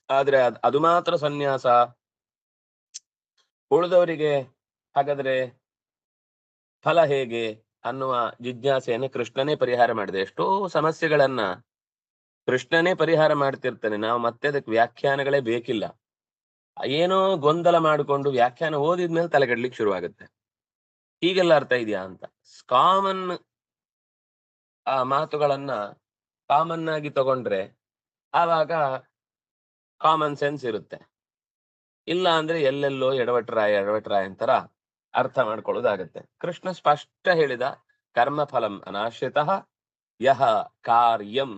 ಆದ್ರೆ ಅದು ಮಾತ್ರ ಸನ್ಯಾಸ, ಉಳಿದವರಿಗೆ ಹಾಗಾದ್ರೆ ಫಲ ಹೇಗೆ ಅನ್ನುವ ಜಿಜ್ಞಾಸೆಯನ್ನು ಕೃಷ್ಣನೇ ಪರಿಹಾರ ಮಾಡಿದೆ. ಎಷ್ಟೋ ಸಮಸ್ಯೆಗಳನ್ನ ಕೃಷ್ಣನೇ ಪರಿಹಾರ ಮಾಡ್ತಿರ್ತಾನೆ. ನಾವು ಮತ್ತೆ ಅದಕ್ಕೆ ವ್ಯಾಖ್ಯಾನಗಳೇ ಬೇಕಿಲ್ಲ. ಏನೋ ಗೊಂದಲ ಮಾಡಿಕೊಂಡು ವ್ಯಾಖ್ಯಾನ ಓದಿದ್ಮೇಲೆ ತಲೆಗೆಡ್ಲಿಕ್ಕೆ ಶುರುವಾಗುತ್ತೆ. ಹೀಗೆಲ್ಲ ಅರ್ಥ ಇದೆಯಾ ಅಂತ. ಕಾಮನ್ ಮಾತುಗಳನ್ನ ಕಾಮನ್ ಆಗಿ ತಗೊಂಡ್ರೆ ಆವಾಗ ಕಾಮನ್ ಸೆನ್ಸ್ ಇರುತ್ತೆ. ಇಲ್ಲ ಅಂದ್ರೆ ಎಲ್ಲೆಲ್ಲೋ ಎಡವಟ್ರಾಯ ಅಂತರ ಅರ್ಥ ಮಾಡ್ಕೊಳ್ಳೋದಾಗತ್ತೆ. ಕೃಷ್ಣ ಸ್ಪಷ್ಟ ಹೇಳಿದ, ಕರ್ಮ ಫಲಂ ಅನಾಶ್ರಿತಃ ಯಹ ಕಾರ್ಯಂ,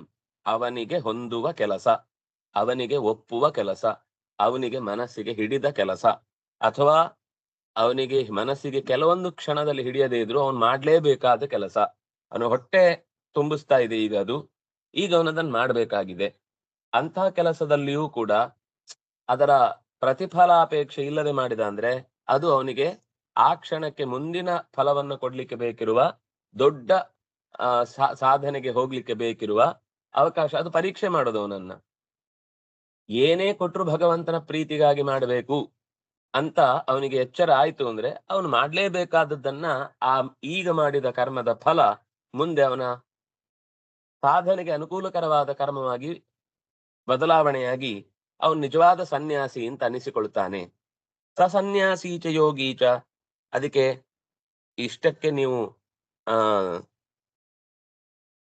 ಅವನಿಗೆ ಹೊಂದುವ ಕೆಲಸ, ಅವನಿಗೆ ಒಪ್ಪುವ ಕೆಲಸ, ಅವನಿಗೆ ಮನಸ್ಸಿಗೆ ಹಿಡಿದ ಕೆಲಸ, ಅಥವಾ ಅವನಿಗೆ ಮನಸ್ಸಿಗೆ ಕೆಲವೊಂದು ಕ್ಷಣದಲ್ಲಿ ಹಿಡಿಯದೇ ಇದ್ರು ಅವನು ಮಾಡ್ಲೇಬೇಕಾದ ಕೆಲಸ. ಅವನು ಹೊಟ್ಟೆ ತುಂಬಿಸ್ತಾ ಇದೆ ಈಗ ಅದು, ಈಗ ಅವನದನ್ನ ಮಾಡ್ಬೇಕಾಗಿದೆ. ಅಂತಹ ಕೆಲಸದಲ್ಲಿಯೂ ಕೂಡ ಅದರ ಪ್ರತಿಫಲಾಪೇಕ್ಷೆ ಇಲ್ಲದೆ ಮಾಡಿದ ಅಂದ್ರೆ ಅದು ಅವನಿಗೆ ಆ ಕ್ಷಣಕ್ಕೆ ಮುಂದಿನ ಫಲವನ್ನು ಕೊಡ್ಲಿಕ್ಕೆ ಬೇಕಿರುವ ದೊಡ್ಡ ಸಾಧನೆಗೆ ಹೋಗ್ಲಿಕ್ಕೆ ಬೇಕಿರುವ ಅವಕಾಶ. ಅದು ಪರೀಕ್ಷೆ ಮಾಡೋದು ಅವನನ್ನ. ಏನೇ ಕೊಟ್ರು ಭಗವಂತನ ಪ್ರೀತಿಗಾಗಿ ಮಾಡಬೇಕು ಅಂತ ಅವನಿಗೆ ಎಚ್ಚರ ಆಯ್ತು ಅಂದ್ರೆ ಅವನು ಮಾಡ್ಲೇಬೇಕಾದದ್ದನ್ನ ಆ ಈಗ ಮಾಡಿದ ಕರ್ಮದ ಫಲ ಮುಂದೆ ಅವನ ಸಾಧನೆಗೆ ಅನುಕೂಲಕರವಾದ ಕರ್ಮವಾಗಿ ಬದಲಾವಣೆಯಾಗಿ ಅವನು ನಿಜವಾದ ಸನ್ಯಾಸಿ ಅಂತ ಅನಿಸಿಕೊಳ್ತಾನೆ. ಸನ್ಯಾಸೀಚ ಯೋಗೀಚ. ಅದಕ್ಕೆ ಇಷ್ಟಕ್ಕೆ ನೀವು ಆ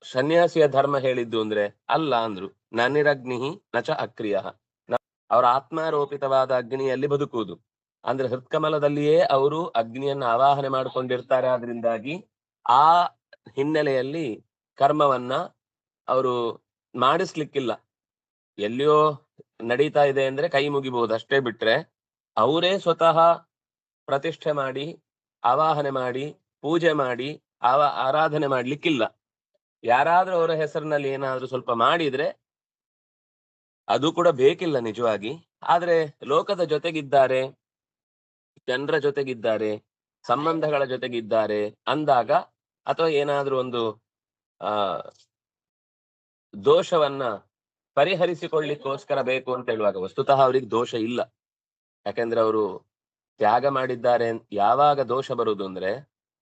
ಸನ್ಯಾಸಿಯ ಧರ್ಮ ಹೇಳಿದ್ದು ಅಂದ್ರೆ ಅಲ್ಲ ಅಂದ್ರು. ನನಿರಗ್ನಿ ನಚ ಅಕ್ರಿಯ. ಅವರ ಆತ್ಮಾರೋಪಿತವಾದ ಅಗ್ನಿಯಲ್ಲಿ ಬದುಕುವುದು ಅಂದ್ರೆ ಹೃತ್ಕಮಲದಲ್ಲಿಯೇ ಅವರು ಅಗ್ನಿಯನ್ನು ಆವಾಹನೆ ಮಾಡಿಕೊಂಡಿರ್ತಾರೆ. ಆದ್ರಿಂದಾಗಿ ಆ ಹಿನ್ನೆಲೆಯಲ್ಲಿ ಕರ್ಮವನ್ನ ಅವರು ಮಾಡಿಸ್ಲಿಕ್ಕಿಲ್ಲ. ಎಲ್ಲಿಯೋ ನಡೀತಾ ಇದೆ ಅಂದ್ರೆ ಕೈ ಮುಗಿಬಹುದು ಅಷ್ಟೇ, ಬಿಟ್ರೆ ಅವರೇ ಸ್ವತಃ ಪ್ರತಿಷ್ಠೆ ಮಾಡಿ ಆವಾಹನೆ ಮಾಡಿ ಪೂಜೆ ಮಾಡಿ ಆರಾಧನೆ ಮಾಡ್ಲಿಕ್ಕಿಲ್ಲ. ಯಾರಾದ್ರೂ ಅವರ ಹೆಸರಿನಲ್ಲಿ ಏನಾದ್ರೂ ಸ್ವಲ್ಪ ಮಾಡಿದ್ರೆ ಅದು ಕೂಡ ಬೇಕಿಲ್ಲ ನಿಜವಾಗಿ. ಆದ್ರೆ ಲೋಕದ ಜೊತೆಗಿದ್ದಾರೆ, ಜನರ ಜೊತೆಗಿದ್ದಾರೆ, ಸಂಬಂಧಗಳ ಜೊತೆಗಿದ್ದಾರೆ ಅಂದಾಗ, ಅಥವಾ ಏನಾದ್ರೂ ಒಂದು ಆ ದೋಷವನ್ನ ಪರಿಹರಿಸಿಕೊಳ್ಳಿಕ್ಕೋಸ್ಕರ ಬೇಕು ಅಂತ ಹೇಳುವಾಗ ವಸ್ತುತಃ ಅವ್ರಿಗೆ ದೋಷ ಇಲ್ಲ. ಯಾಕೆಂದ್ರೆ ಅವರು ತ್ಯಾಗ ಮಾಡಿದ್ದಾರೆ. ಯಾವಾಗ ದೋಷ ಬರುವುದು ಅಂದ್ರೆ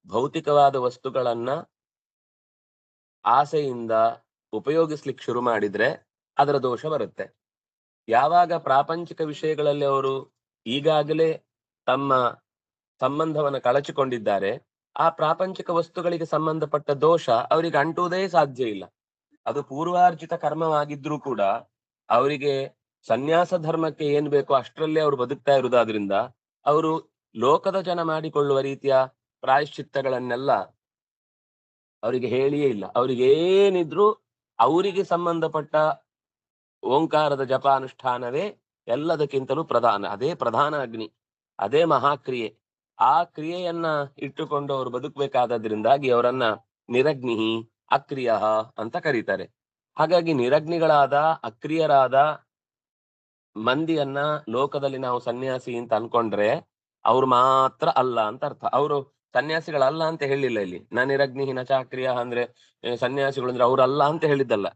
ಭೌತಿಕವಾದ ವಸ್ತುಗಳನ್ನ ಆಸೆಯಿಂದ ಉಪಯೋಗಿಸ್ಲಿಕ್ಕೆ ಶುರು ಮಾಡಿದ್ರೆ ಅದರ ದೋಷ ಬರುತ್ತೆ. ಯಾವಾಗ ಪ್ರಾಪಂಚಿಕ ವಿಷಯಗಳಲ್ಲಿ ಅವರು ಈಗಾಗಲೇ ತಮ್ಮ ಸಂಬಂಧವನ್ನು ಕಳಚಿಕೊಂಡಿದ್ದಾರೆ, ಆ ಪ್ರಾಪಂಚಿಕ ವಸ್ತುಗಳಿಗೆ ಸಂಬಂಧಪಟ್ಟ ದೋಷ ಅವರಿಗೆ ಅಂಟುವುದೇ ಸಾಧ್ಯ ಇಲ್ಲ. ಅದು ಪೂರ್ವಾರ್ಜಿತ ಕರ್ಮವಾಗಿದ್ರೂ ಕೂಡ ಅವರಿಗೆ ಸನ್ಯಾಸ ಧರ್ಮಕ್ಕೆ ಏನ್ ಬೇಕೋ ಅಷ್ಟರಲ್ಲೇ ಅವರು ಬದುಕ್ತಾ ಇರುವುದಾದ್ರಿಂದ ಅವರು ಲೋಕದ ಜನ ಮಾಡಿಕೊಳ್ಳುವ ರೀತಿಯ ಪ್ರಾಯಶ್ಚಿತ್ತಗಳನ್ನೆಲ್ಲ ಅವರಿಗೆ ಹೇಳಿಯೇ ಇಲ್ಲ. ಅವರಿಗೆ ಏನಿದ್ರು ಅವರಿಗೆ ಸಂಬಂಧಪಟ್ಟ ಓಂಕಾರದ ಜಪಾನುಷ್ಠಾನವೇ ಎಲ್ಲದಕ್ಕಿಂತಲೂ ಪ್ರಧಾನ. ಅದೇ ಪ್ರಧಾನ ಅಗ್ನಿ, ಅದೇ ಮಹಾಕ್ರಿಯೆ. ಆ ಕ್ರಿಯೆಯನ್ನ ಇಟ್ಟುಕೊಂಡು ಅವರು ಬದುಕಬೇಕಾದ್ರಿಂದಾಗಿ ಅವರನ್ನ ನಿರಗ್ನಿಹಿ ಅಕ್ರಿಯ ಅಂತ ಕರೀತಾರೆ. ಹಾಗಾಗಿ ನಿರಗ್ನಿಗಳಾದ ಅಕ್ರಿಯರಾದ ಮಂದಿಯನ್ನ ಲೋಕದಲ್ಲಿ ನಾವು ಸನ್ಯಾಸಿ ಅಂತ ಅನ್ಕೊಂಡ್ರೆ ಅವ್ರು ಮಾತ್ರ ಅಲ್ಲ ಅಂತ ಅರ್ಥ. ಅವರು ಸನ್ಯಾಸಿಗಳಲ್ಲ ಅಂತ ಹೇಳಿಲ್ಲ ಇಲ್ಲಿ. ನಿರಗ್ನಿಹಿ ನಚಾಕ್ರಿಯ ಅಂದ್ರೆ ಸನ್ಯಾಸಿಗಳು ಅಂದ್ರೆ ಅವ್ರಲ್ಲ ಅಂತ ಹೇಳಿದ್ದಲ್ಲ.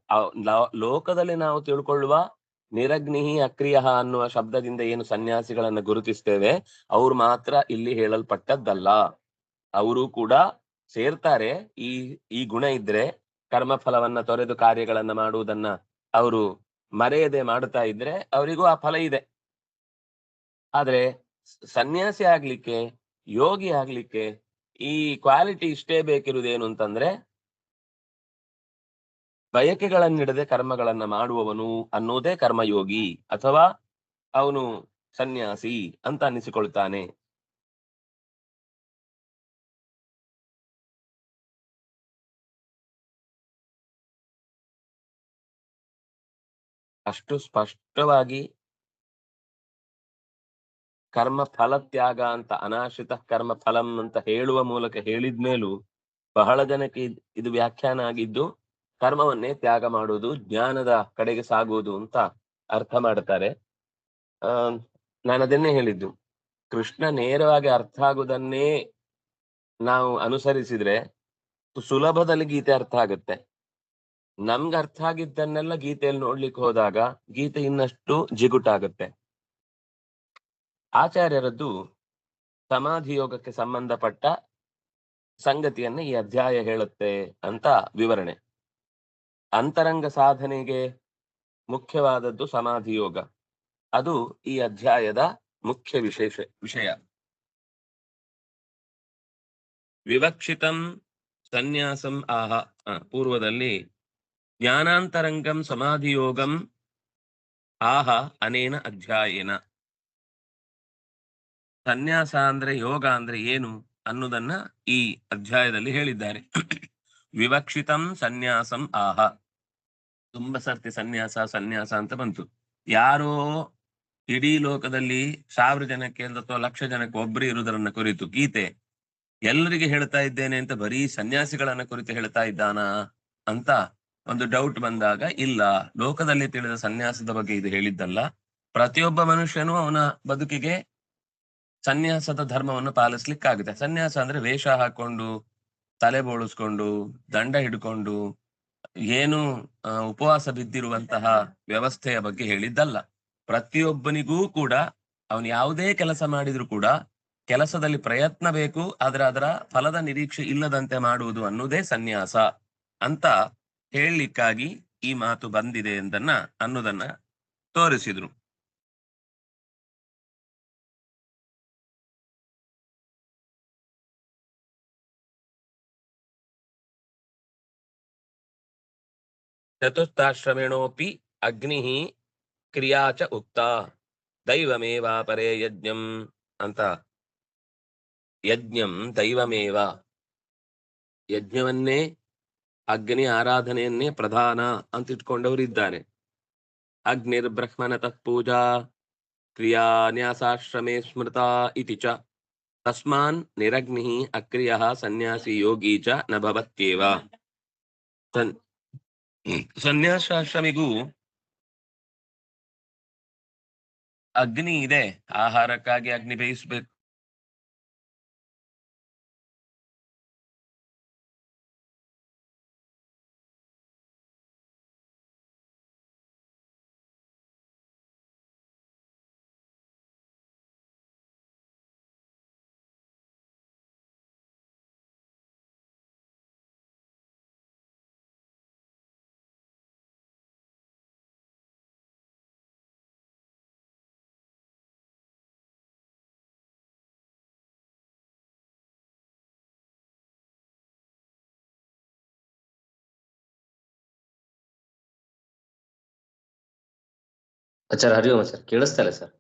ಲೋಕದಲ್ಲಿ ನಾವು ತಿಳ್ಕೊಳ್ಳುವ ನಿರಗ್ನಿಹಿ ಅಕ್ರಿಯ ಅನ್ನುವ ಶಬ್ದದಿಂದ ಏನು ಸನ್ಯಾಸಿಗಳನ್ನ ಗುರುತಿಸ್ತೇವೆ ಅವ್ರು ಮಾತ್ರ ಇಲ್ಲಿ ಹೇಳಲ್ಪಟ್ಟದ್ದಲ್ಲ. ಅವರು ಕೂಡ ಸೇರ್ತಾರೆ. ಈ ಗುಣ ಇದ್ರೆ, ಕರ್ಮಫಲವನ್ನ ತೊರೆದು ಕಾರ್ಯಗಳನ್ನ ಮಾಡುವುದನ್ನ ಅವರು ಮರೆಯದೆ ಮಾಡುತ್ತಾ ಇದ್ರೆ ಅವರಿಗೂ ಆ ಫಲ ಇದೆ. ಆದ್ರೆ ಸನ್ಯಾಸಿ ಆಗ್ಲಿಕ್ಕೆ, ಯೋಗಿ ಆಗ್ಲಿಕ್ಕೆ ಈ ಕ್ವಾಲಿಟಿ ಇಷ್ಟೇ ಬೇಕಿರುವುದೇನು ಅಂತಂದ್ರೆ ಬಯಕೆಗಳನ್ನಿಡದೆ ಕರ್ಮಗಳನ್ನ ಮಾಡುವವನು ಅನ್ನೋದೇ ಕರ್ಮಯೋಗಿ, ಅಥವಾ ಅವನು ಸನ್ಯಾಸಿ ಅಂತ ಅನ್ನಿಸಿಕೊಳ್ತಾನೆ. ಅಷ್ಟು ಸ್ಪಷ್ಟವಾಗಿ ಕರ್ಮ ಫಲ ತ್ಯಾಗ ಅಂತ, ಅನಾಶ್ರಿತ ಕರ್ಮ ಫಲಂ ಅಂತ ಹೇಳುವ ಮೂಲಕ ಹೇಳಿದ್ಮೇಲೂ ಬಹಳ ಜನಕ್ಕೆ ಇದು ವ್ಯಾಖ್ಯಾನ ಆಗಿದ್ದು ಕರ್ಮವನ್ನೇ ತ್ಯಾಗ ಮಾಡುವುದು, ಜ್ಞಾನದ ಕಡೆಗೆ ಸಾಗುವುದು ಅಂತ ಅರ್ಥ ಮಾಡ್ತಾರೆ. ನಾನು ಅದನ್ನೇ ಹೇಳಿದ್ದು, ಕೃಷ್ಣ ನೇರವಾಗಿ ಅರ್ಥ ಆಗುವುದನ್ನೇ ನಾವು ಅನುಸರಿಸಿದ್ರೆ ಸುಲಭದಲ್ಲಿ ಗೀತೆ ಅರ್ಥ ಆಗುತ್ತೆ. ನಮ್ಗೆ ಅರ್ಥ ಆಗಿದ್ದನ್ನೆಲ್ಲ ಗೀತೆಯಲ್ಲಿ ನೋಡ್ಲಿಕ್ಕೆ ಹೋದಾಗ ಗೀತೆ ಇನ್ನಷ್ಟು ಜಿಗುಟಾಗುತ್ತೆ. ಆಚಾರ್ಯರದ್ದು ಸಮಾಧಿ ಯೋಗಕ್ಕೆ ಸಂಬಂಧಪಟ್ಟ ಸಂಗತಿಯನ್ನ ಈ ಅಧ್ಯಾಯ ಹೇಳುತ್ತೆ ಅಂತ ವಿವರಣೆ. ಅಂತರಂಗ ಸಾಧನೆಗೆ ಮುಖ್ಯವಾದದ್ದು ಸಮಾಧಿ ಯೋಗ. ಅದು ಈ ಅಧ್ಯಾಯದ ಮುಖ್ಯ ವಿಷಯ. ವಿವಕ್ಷಿತಂ ಸನ್ಯಾಸಂ ಆಹ. ಪೂರ್ವದಲ್ಲಿ ಜ್ಞಾನಾಂತರಂಗಂ ಸಮಾಧಿಯೋಗಂ ಆಹ ಅನೇನ ಅಧ್ಯಾಯೇನ. ಸನ್ಯಾಸ ಅಂದ್ರೆ ಯೋಗ ಅಂದ್ರೆ ಏನು ಅನ್ನೋದನ್ನ ಈ ಅಧ್ಯಾಯದಲ್ಲಿ ಹೇಳಿದ್ದಾರೆ. ವಿವಕ್ಷಿತಂ ಸನ್ಯಾಸಂ ಆಹ. ತುಂಬಾ ಸರ್ತಿ ಸನ್ಯಾಸ ಅಂತ ಬಂತು. ಯಾರೋ ಇಡೀ ಲೋಕದಲ್ಲಿ 1000 ಜನಕ್ಕೆ ಅಥವಾ 1,00,000 ಜನಕ್ಕೆ ಒಬ್ಬರು ಇರುವುದರನ್ನ ಕುರಿತು ಗೀತೆ ಎಲ್ಲರಿಗೆ ಹೇಳ್ತಾ ಇದ್ದೇನೆ ಅಂತ ಬರೀ ಸನ್ಯಾಸಿಗಳನ್ನ ಕುರಿತು ಹೇಳ್ತಾ ಇದ್ದಾನ ಅಂತ ಒಂದು ಡೌಟ್ ಬಂದಾಗ, ಇಲ್ಲ, ಲೋಕದಲ್ಲಿ ತಿಳಿದ ಸನ್ಯಾಸದ ಬಗ್ಗೆ ಇದು ಹೇಳಿದ್ದಲ್ಲ. ಪ್ರತಿಯೊಬ್ಬ ಮನುಷ್ಯನು ಅವನ ಬದುಕಿಗೆ ಸನ್ಯಾಸದ ಧರ್ಮವನ್ನು ಪಾಲಿಸ್ಲಿಕ್ಕಾಗುತ್ತೆ. ಸನ್ಯಾಸ ಅಂದ್ರೆ ವೇಷ ಹಾಕೊಂಡು, ತಲೆ ಬೋಳಿಸ್ಕೊಂಡು, ದಂಡ ಹಿಡ್ಕೊಂಡು, ಏನು ಉಪವಾಸ ಬಿದ್ದಿರುವಂತಹ ವ್ಯವಸ್ಥೆಯ ಬಗ್ಗೆ ಹೇಳಿದ್ದಲ್ಲ. ಪ್ರತಿಯೊಬ್ಬನಿಗೂ ಕೂಡ ಅವನು ಯಾವುದೇ ಕೆಲಸ ಮಾಡಿದ್ರು ಕೂಡ ಕೆಲಸದಲ್ಲಿ ಪ್ರಯತ್ನ ಬೇಕು, ಆದ್ರೆ ಅದರ ಫಲದ ನಿರೀಕ್ಷೆ ಇಲ್ಲದಂತೆ ಮಾಡುವುದು ಅನ್ನುವುದೇ ಸನ್ಯಾಸ ಅಂತ ಹೇಳಲಿಕ್ಕಾಗಿ ಈ ಮಾತು ಬಂದಿದೆ ಅನ್ನೋದನ್ನ ತೋರಿಸಿದ್ರು. ಚತುರ್ಥಾಶ್ರಮೇಣೋಪಿ ಅಗ್ನಿ ಕ್ರಿಯಾ ಚ ಉಕ್ತ ದೈವಮೇವ ಪರೇ ಯಜ್ಞಂ ಅಂತ. ಯಜ್ಞಂ ದೈವಮೇವ, ಯಜ್ಞವನ್ನೇ ಅಗ್ನಿ ಆರಾಧನೆಯನ್ನೇ ಪ್ರಧಾನ ಅಂತ ಇಟ್ಕೊಂಡವರಿದ್ದಾರೆ. ಅಗ್ನಿರ್ ಬ್ರಹ್ಮಣ ತತ್ಪೂಜಾ ಕ್ರಿಯಾ ನ್ಯಾಸಾಶ್ರಮೇ ಸ್ಮೃತ ಇತಿ ಚ ತಸ್ಮಾನ್ ನಿರಗ್ನಿ ಅಕ್ರಿಯ ಸನ್ಯಾಸಿ ಯೋಗಿ ಚ ನ ಭವತ್ಯೇವ. ಸನ್ಯಾಸಾಶ್ರಮಿಗೂ ಅಗ್ನಿ ಇದೆ, ಆಹಾರಕ್ಕಾಗಿ ಅಗ್ನಿ ಬೇಯಿಸ್ಬೇಕು. ಆಚಾರ್ಯ ಹರಿ ಓಂ ಸರ್, ಕೇಳಿಸ್ತಾ ಇಲ್ಲ ಸರ್.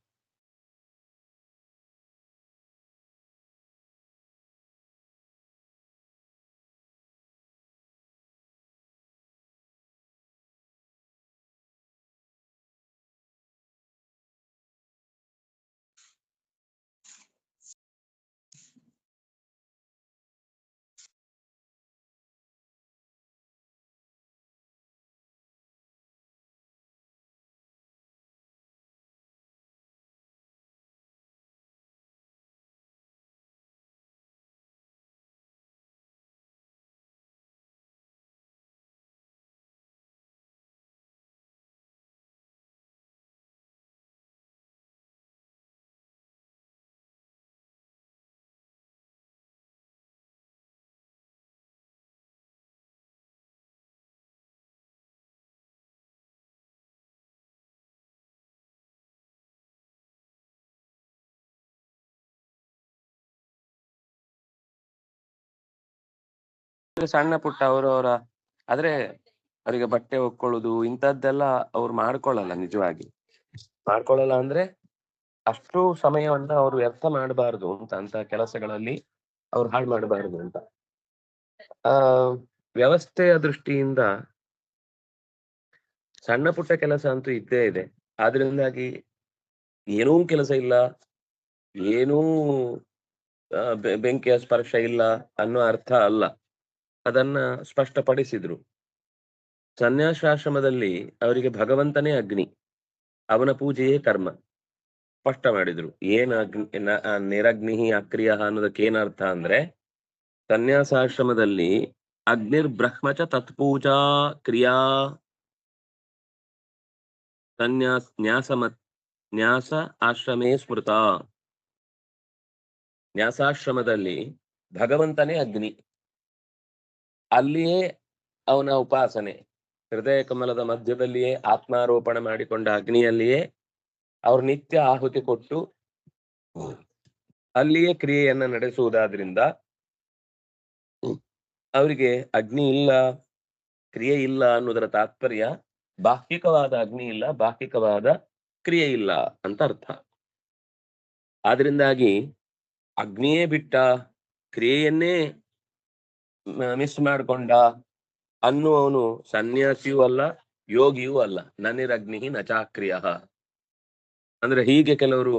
ಸಣ್ಣ ಪುಟ್ಟ ಅವರವರ ಆದ್ರೆ ಅವರಿಗೆ ಬಟ್ಟೆ ಹೊಕ್ಕೊಳ್ಳುದು ಇಂಥದ್ದೆಲ್ಲ ಅವ್ರು ಮಾಡ್ಕೊಳ್ಳಲ್ಲ. ನಿಜವಾಗಿ ಮಾಡ್ಕೊಳ್ಳಲ್ಲ ಅಂದ್ರೆ ಅಷ್ಟು ಸಮಯವನ್ನ ಅವ್ರು ವ್ಯರ್ಥ ಮಾಡಬಾರದು ಅಂತ ಕೆಲಸಗಳಲ್ಲಿ ಅವ್ರು ಹಾಳು ಮಾಡಬಾರದು ಅಂತ. ಆ ವ್ಯವಸ್ಥೆಯ ದೃಷ್ಟಿಯಿಂದ ಸಣ್ಣ ಪುಟ್ಟ ಕೆಲಸ ಅಂತೂ ಇದ್ದೇ ಇದೆ. ಆದ್ರಿಂದಾಗಿ ಏನೂ ಕೆಲಸ ಇಲ್ಲ, ಏನೂ ಬೆಂಕಿಯ ಸ್ಪರ್ಶ ಇಲ್ಲ ಅನ್ನೋ ಅರ್ಥ ಅಲ್ಲ. ಅದನ್ನ ಸ್ಪಷ್ಟಪಡಿಸಿದ್ರು. ಸನ್ಯಾಸಾಶ್ರಮದಲ್ಲಿ ಅವರಿಗೆ ಭಗವಂತನೇ ಅಗ್ನಿ, ಅವನ ಪೂಜೆಯೇ ಕರ್ಮ ಸ್ಪಷ್ಟ ಮಾಡಿದ್ರು. ಏನ್ ನಿರಗ್ನಿ ಅಕ್ರಿಯ ಅನ್ನೋದಕ್ಕೆ ಏನರ್ಥ ಅಂದ್ರೆ, ಸನ್ಯಾಸಾಶ್ರಮದಲ್ಲಿ ಅಗ್ನಿರ್ಬ್ರಹ್ಮ ಚ ತತ್ಪೂಜಾ ಕ್ರಿಯಾ ನ್ಯಾಸ ಆಶ್ರಮೇ ಸ್ಮೃತ. ನ್ಯಾಸಾಶ್ರಮದಲ್ಲಿ ಭಗವಂತನೇ ಅಗ್ನಿ, ಅಲ್ಲಿಯೇ ಅವನ ಉಪಾಸನೆ. ಹೃದಯ ಕಮಲದ ಮಧ್ಯದಲ್ಲಿಯೇ ಆತ್ಮಾರೋಪಣ ಮಾಡಿಕೊಂಡ ಅಗ್ನಿಯಲ್ಲಿಯೇ ಅವರು ನಿತ್ಯ ಆಹುತಿ ಕೊಟ್ಟು ಅಲ್ಲಿಯೇ ಕ್ರಿಯೆಯನ್ನ ನಡೆಸುವುದಾದ್ರಿಂದ ಅವರಿಗೆ ಅಗ್ನಿ ಇಲ್ಲ, ಕ್ರಿಯೆ ಇಲ್ಲ ಅನ್ನೋದರ ತಾತ್ಪರ್ಯ ಬಾಹ್ಯಿಕವಾದ ಅಗ್ನಿ ಇಲ್ಲ, ಬಾಹ್ಯಿಕವಾದ ಕ್ರಿಯೆ ಇಲ್ಲ ಅಂತ ಅರ್ಥ. ಆದ್ರಿಂದಾಗಿ ಅಗ್ನಿಯೇ ಬಿಟ್ಟ, ಕ್ರಿಯೆಯನ್ನೇ ಮಿಸ್ ಮಾಡ್ಕೊಂಡ ಅನ್ನುವವನು ಸನ್ಯಾಸಿಯೂ ಅಲ್ಲ, ಯೋಗಿಯೂ ಅಲ್ಲ. ನನಿರಗ್ನಿ ನಚಾಕ್ರಿಯ. ಅಂದ್ರೆ ಹೀಗೆ ಕೆಲವರು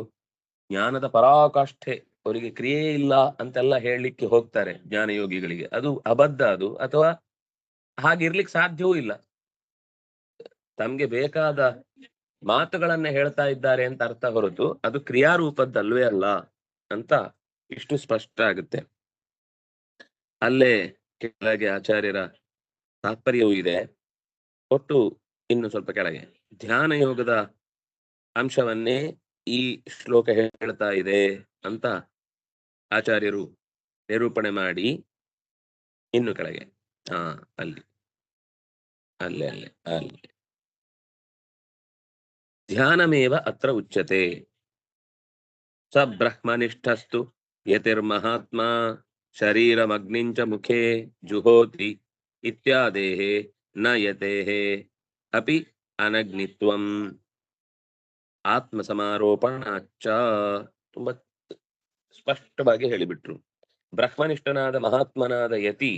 ಜ್ಞಾನದ ಪರಾಕಾಷ್ಠೆ, ಅವರಿಗೆ ಕ್ರಿಯೆ ಇಲ್ಲ ಅಂತೆಲ್ಲ ಹೇಳಲಿಕ್ಕೆ ಹೋಗ್ತಾರೆ ಜ್ಞಾನಯೋಗಿಗಳಿಗೆ. ಅದು ಅಬದ್ಧ ಅದು, ಅಥವಾ ಹಾಗಿರ್ಲಿಕ್ಕೆ ಸಾಧ್ಯವೂ ಇಲ್ಲ. ತಮ್ಗೆ ಬೇಕಾದ ಮಾತುಗಳನ್ನ ಹೇಳ್ತಾ ಇದ್ದಾರೆ ಅಂತ ಅರ್ಥ ಹೊರತು ಅದು ಕ್ರಿಯಾರೂಪದ್ದಲ್ವೇ ಅಲ್ಲ ಅಂತ ಇಷ್ಟು ಸ್ಪಷ್ಟ ಆಗುತ್ತೆ. ಅಲ್ಲೇ ಕೆಳಗೆ ಆಚಾರ್ಯರ ತಾತ್ಪರ್ಯವೂ ಇದೆ. ಒಟ್ಟು ಇನ್ನು ಸ್ವಲ್ಪ ಕೆಳಗೆ ಧ್ಯಾನ ಯೋಗದ ಅಂಶವನ್ನೇ ಈ ಶ್ಲೋಕ ಹೇಳ್ತಾ ಇದೆ ಅಂತ ಆಚಾರ್ಯರು ನಿರೂಪಣೆ ಮಾಡಿ ಇನ್ನು ಕೆಳಗೆ ಅಲ್ಲಿ ಅಲ್ಲೇ ಅಲ್ಲೇ ಅಲ್ಲಿ ಧ್ಯಾನಮೇವ ಅತ್ರ ಉಚ್ಯತೆ. ಸ ಬ್ರಹ್ಮನಿಷ್ಠಸ್ತು ಯತಿರ್ಮಹಾತ್ಮ ಶರೀರಮಗ್ನಿಂಚ ಮುಖೇ ಜುಹೋತಿ ಇತ್ಯಾದೇಹ ನ ಯತೇಃ ಅಪಿ ಅನಗ್ನಿತ್ವಂ ಆತ್ಮ ಸಮಾರೋಪಣಾಚ್ಚ. ತುಂಬಾ ಸ್ಪಷ್ಟವಾಗಿ ಹೇಳಿಬಿಟ್ರು. ಬ್ರಹ್ಮನಿಷ್ಠನಾದ ಮಹಾತ್ಮನಾದ ಯತಿ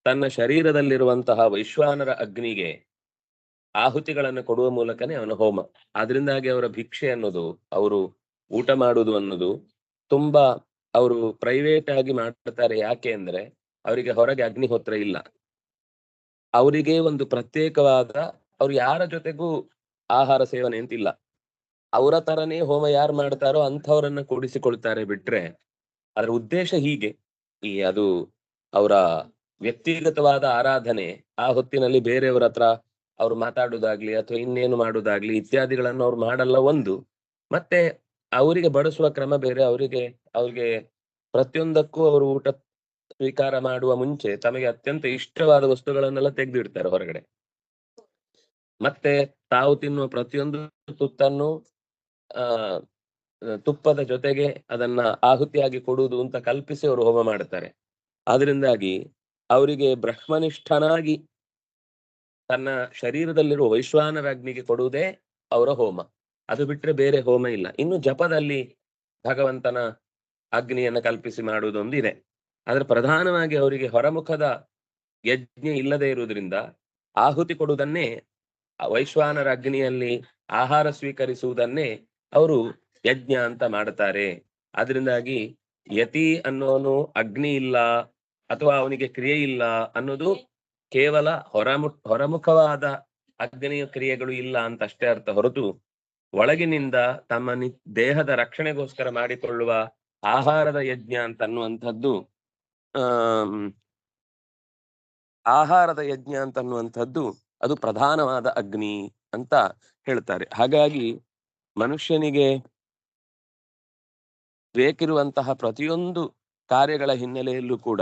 ತನ್ನ ಶರೀರದಲ್ಲಿರುವಂತಹ ವೈಶ್ವಾನರ ಅಗ್ನಿಗೆ ಆಹುತಿಗಳನ್ನು ಕೊಡುವ ಮೂಲಕನೇ ಅವನ ಹೋಮ. ಆದ್ರಿಂದಾಗಿ ಅವರ ಭಿಕ್ಷೆ ಅನ್ನೋದು, ಅವರು ಊಟ ಮಾಡುವುದು ಅನ್ನೋದು ತುಂಬಾ ಅವರು ಪ್ರೈವೇಟ್ ಆಗಿ ಮಾಡ್ತಾರೆ. ಯಾಕೆ ಅಂದ್ರೆ ಅವರಿಗೆ ಹೊರಗೆ ಅಗ್ನಿಹೋತ್ರ ಇಲ್ಲ. ಅವರಿಗೆ ಒಂದು ಪ್ರತ್ಯೇಕವಾದ, ಅವ್ರು ಯಾರ ಜೊತೆಗೂ ಆಹಾರ ಸೇವನೆ ಅಂತಿಲ್ಲ. ಅವರ ತರನೇ ಹೋಮ ಯಾರು ಮಾಡ್ತಾರೋ ಅಂಥವ್ರನ್ನ ಕೂಡಿಸಿಕೊಳ್ತಾರೆ ಬಿಟ್ರೆ ಅದರ ಉದ್ದೇಶ ಹೀಗೆ. ಅದು ಅವರ ವ್ಯಕ್ತಿಗತವಾದ ಆರಾಧನೆ. ಆ ಹೊತ್ತಿನಲ್ಲಿ ಬೇರೆಯವರ ಹತ್ರ ಅವ್ರು ಮಾತಾಡುದಾಗ್ಲಿ ಅಥವಾ ಇನ್ನೇನು ಮಾಡುದಾಗ್ಲಿ ಇತ್ಯಾದಿಗಳನ್ನು ಅವ್ರು ಮಾಡಲ್ಲ. ಒಂದು ಮತ್ತೆ ಅವರಿಗೆ ಬಡಿಸುವ ಕ್ರಮ ಬೇರೆ. ಅವ್ರಿಗೆ ಪ್ರತಿಯೊಂದಕ್ಕೂ ಅವರು ಊಟ ಸ್ವೀಕಾರ ಮಾಡುವ ಮುಂಚೆ ತಮಗೆ ಅತ್ಯಂತ ಇಷ್ಟವಾದ ವಸ್ತುಗಳನ್ನೆಲ್ಲ ತೆಗೆದಿಡ್ತಾರೆ ಹೊರಗಡೆ. ಮತ್ತೆ ತಾವು ತಿನ್ನುವ ಪ್ರತಿಯೊಂದು ತುತ್ತನ್ನು ತುಪ್ಪದ ಜೊತೆಗೆ ಅದನ್ನ ಆಹುತಿಯಾಗಿ ಕೊಡುವುದು ಅಂತ ಕಲ್ಪಿಸಿ ಅವರು ಹೋಮ ಮಾಡ್ತಾರೆ. ಆದ್ರಿಂದಾಗಿ ಅವರಿಗೆ ಬ್ರಹ್ಮನಿಷ್ಠನಾಗಿ ತನ್ನ ಶರೀರದಲ್ಲಿರುವ ವೈಶ್ವಾನರ ಅಗ್ನಿಗೆ ಕೊಡುವುದೇ ಅವರ ಹೋಮ. ಅದು ಬಿಟ್ರೆ ಬೇರೆ ಹೋಮ ಇಲ್ಲ. ಇನ್ನು ಜಪದಲ್ಲಿ ಭಗವಂತನ ಅಗ್ನಿಯನ್ನ ಕಲ್ಪಿಸಿ ಮಾಡುವುದೊಂದು ಇದೆ. ಆದ್ರೆ ಪ್ರಧಾನವಾಗಿ ಅವರಿಗೆ ಹೊರಮುಖದ ಯಜ್ಞ ಇಲ್ಲದೆ ಇರುವುದರಿಂದ ಆಹುತಿ ಕೊಡುವುದನ್ನೇ, ವೈಶ್ವಾನರ ಅಗ್ನಿಯಲ್ಲಿ ಆಹಾರ ಸ್ವೀಕರಿಸುವುದನ್ನೇ ಅವರು ಯಜ್ಞ ಅಂತ ಮಾಡ್ತಾರೆ. ಅದರಿಂದಾಗಿ ಯತಿ ಅನ್ನೋನು ಅಗ್ನಿ ಇಲ್ಲ ಅಥವಾ ಅವನಿಗೆ ಕ್ರಿಯೆ ಇಲ್ಲ ಅನ್ನೋದು ಕೇವಲ ಹೊರಮುಖವಾದ ಅಗ್ನಿಯ ಕ್ರಿಯೆಗಳು ಇಲ್ಲ ಅಂತ ಅಷ್ಟೇ ಅರ್ಥ ಹೊರತು ಒಳಗಿನಿಂದ ತಮ್ಮ ದೇಹದ ರಕ್ಷಣೆಗೋಸ್ಕರ ಮಾಡಿಕೊಳ್ಳುವ ಆಹಾರದ ಯಜ್ಞ ಅಂತ ಅನ್ನುವಂಥದ್ದು ಆಹಾರದ ಯಜ್ಞ ಅಂತ ಅನ್ನುವಂಥದ್ದು ಅದು ಪ್ರಧಾನವಾದ ಅಗ್ನಿ ಅಂತ ಹೇಳ್ತಾರೆ. ಹಾಗಾಗಿ ಮನುಷ್ಯನಿಗೆ ಬೇಕಿರುವಂತಹ ಪ್ರತಿಯೊಂದು ಕಾರ್ಯಗಳ ಹಿನ್ನೆಲೆಯಲ್ಲೂ ಕೂಡ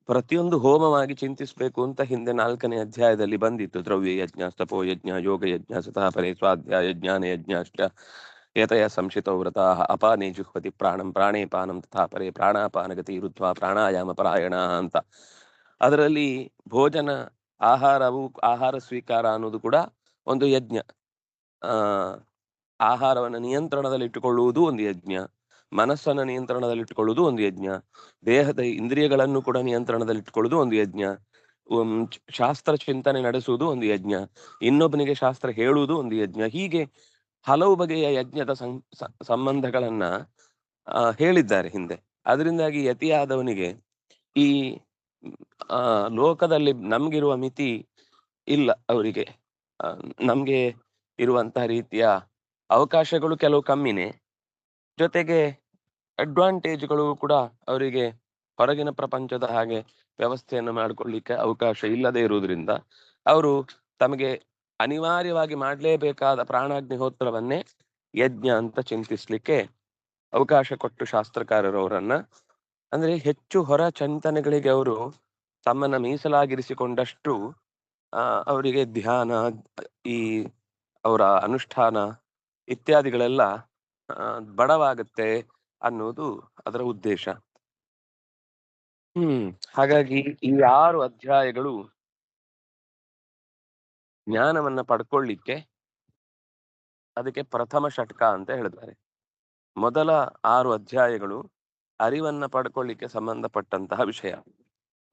ಪ್ರತಿಯೊಂದು ಹೋಮವಾಗಿ ಚಿಂತಿಸಬೇಕು ಅಂತ ಹಿಂದೆ 4ನೇ ಅಧ್ಯಾಯದಲ್ಲಿ ಬಂದಿತ್ತು. ದ್ರವ್ಯ ಯಜ್ಞ, ತಪೋ ಯಜ್ಞ, ಯೋಗ ಯಜ್ಞ, ಸತಾಪರೆ ಸ್ವಾಧ್ಯಾಯ ಜ್ಞಾನ ಯಜ್ಞಾಶ್ಚ ಯತಯ ಸಂಶಿತೋ ವ್ರತಾ ಅಪಾನೇ ಜುಹ್ವತಿ ಪ್ರಾಣಂ ಪ್ರಾಣೇ ಪಾನಂ ತಥಾಪರೆ ಪ್ರಾಣಾಪಾನಗತಿ ರುತ್ವ ಪ್ರಾಣಾಯಾಮ ಪರಾಯಣ ಅಂತ. ಅದರಲ್ಲಿ ಭೋಜನ, ಆಹಾರ ಸ್ವೀಕಾರ ಅನ್ನೋದು ಕೂಡ ಒಂದು ಯಜ್ಞ. ಆಹಾರವನ್ನು ನಿಯಂತ್ರಣದಲ್ಲಿಟ್ಟುಕೊಳ್ಳುವುದು ಒಂದು ಯಜ್ಞ, ಮನಸ್ಸನ್ನು ನಿಯಂತ್ರಣದಲ್ಲಿಟ್ಟುಕೊಳ್ಳುವುದು ಒಂದು ಯಜ್ಞ, ದೇಹದ ಇಂದ್ರಿಯಗಳನ್ನು ಕೂಡ ನಿಯಂತ್ರಣದಲ್ಲಿಟ್ಟುಕೊಳ್ಳುವುದು ಒಂದು ಯಜ್ಞ, ಶಾಸ್ತ್ರ ಚಿಂತನೆ ನಡೆಸುವುದು ಒಂದು ಯಜ್ಞ, ಇನ್ನೊಬ್ಬನಿಗೆ ಶಾಸ್ತ್ರ ಹೇಳುವುದು ಒಂದು ಯಜ್ಞ. ಹೀಗೆ ಹಲವು ಬಗೆಯ ಯಜ್ಞದ ಸಂಬಂಧಗಳನ್ನ ಹೇಳಿದ್ದಾರೆ ಹಿಂದೆ. ಅದರಿಂದಾಗಿ ಯತಿಯಾದವನಿಗೆ ಈ ಲೋಕದಲ್ಲಿ ನಮ್ಗಿರುವ ಮಿತಿ ಇಲ್ಲ. ಅವರಿಗೆ ನಮ್ಗೆ ಇರುವಂತಹ ರೀತಿಯ ಅವಕಾಶಗಳು ಕೆಲವು ಕಮ್ಮಿನೇ, ಜೊತೆಗೆ ಅಡ್ವಾಂಟೇಜ್ಗಳು ಕೂಡ ಅವರಿಗೆ ಹೊರಗಿನ ಪ್ರಪಂಚದ ಹಾಗೆ ವ್ಯವಸ್ಥೆಯನ್ನು ಮಾಡಿಕೊಳ್ಳಿಕ್ಕೆ ಅವಕಾಶ ಇಲ್ಲದೆ ಇರುವುದರಿಂದ ಅವರು ತಮಗೆ ಅನಿವಾರ್ಯವಾಗಿ ಮಾಡಲೇಬೇಕಾದ ಪ್ರಾಣಾಗ್ನಿಹೋತ್ರವನ್ನೇ ಯಜ್ಞ ಅಂತ ಚಿಂತಿಸ್ಲಿಕ್ಕೆ ಅವಕಾಶ ಕೊಟ್ಟು ಶಾಸ್ತ್ರಕಾರರು ಅವರನ್ನ, ಅಂದ್ರೆ ಹೆಚ್ಚು ಹೊರ ಚಿಂತನೆಗಳಿಗೆ ಅವರು ತಮ್ಮನ್ನ ಮೀಸಲಾಗಿರಿಸಿಕೊಂಡಷ್ಟು ಅವರಿಗೆ ಧ್ಯಾನ, ಈ ಅವರ ಅನುಷ್ಠಾನ ಇತ್ಯಾದಿಗಳೆಲ್ಲ ಬಡವಾಗುತ್ತೆ ಅನ್ನೋದು ಅದರ ಉದ್ದೇಶ. ಹಾಗಾಗಿ ಈ 6 ಅಧ್ಯಾಯಗಳು ಜ್ಞಾನವನ್ನ ಪಡ್ಕೊಳ್ಳಿಕ್ಕೆ ಅದಕ್ಕೆ ಪ್ರಥಮ ಷಟ್ಕ ಅಂತ ಹೇಳ್ತಾರೆ. ಮೊದಲ 6 ಅಧ್ಯಾಯಗಳು ಅರಿವನ್ನ ಪಡ್ಕೊಳ್ಳಿಕ್ಕೆ ಸಂಬಂಧಪಟ್ಟಂತಹ ವಿಷಯ,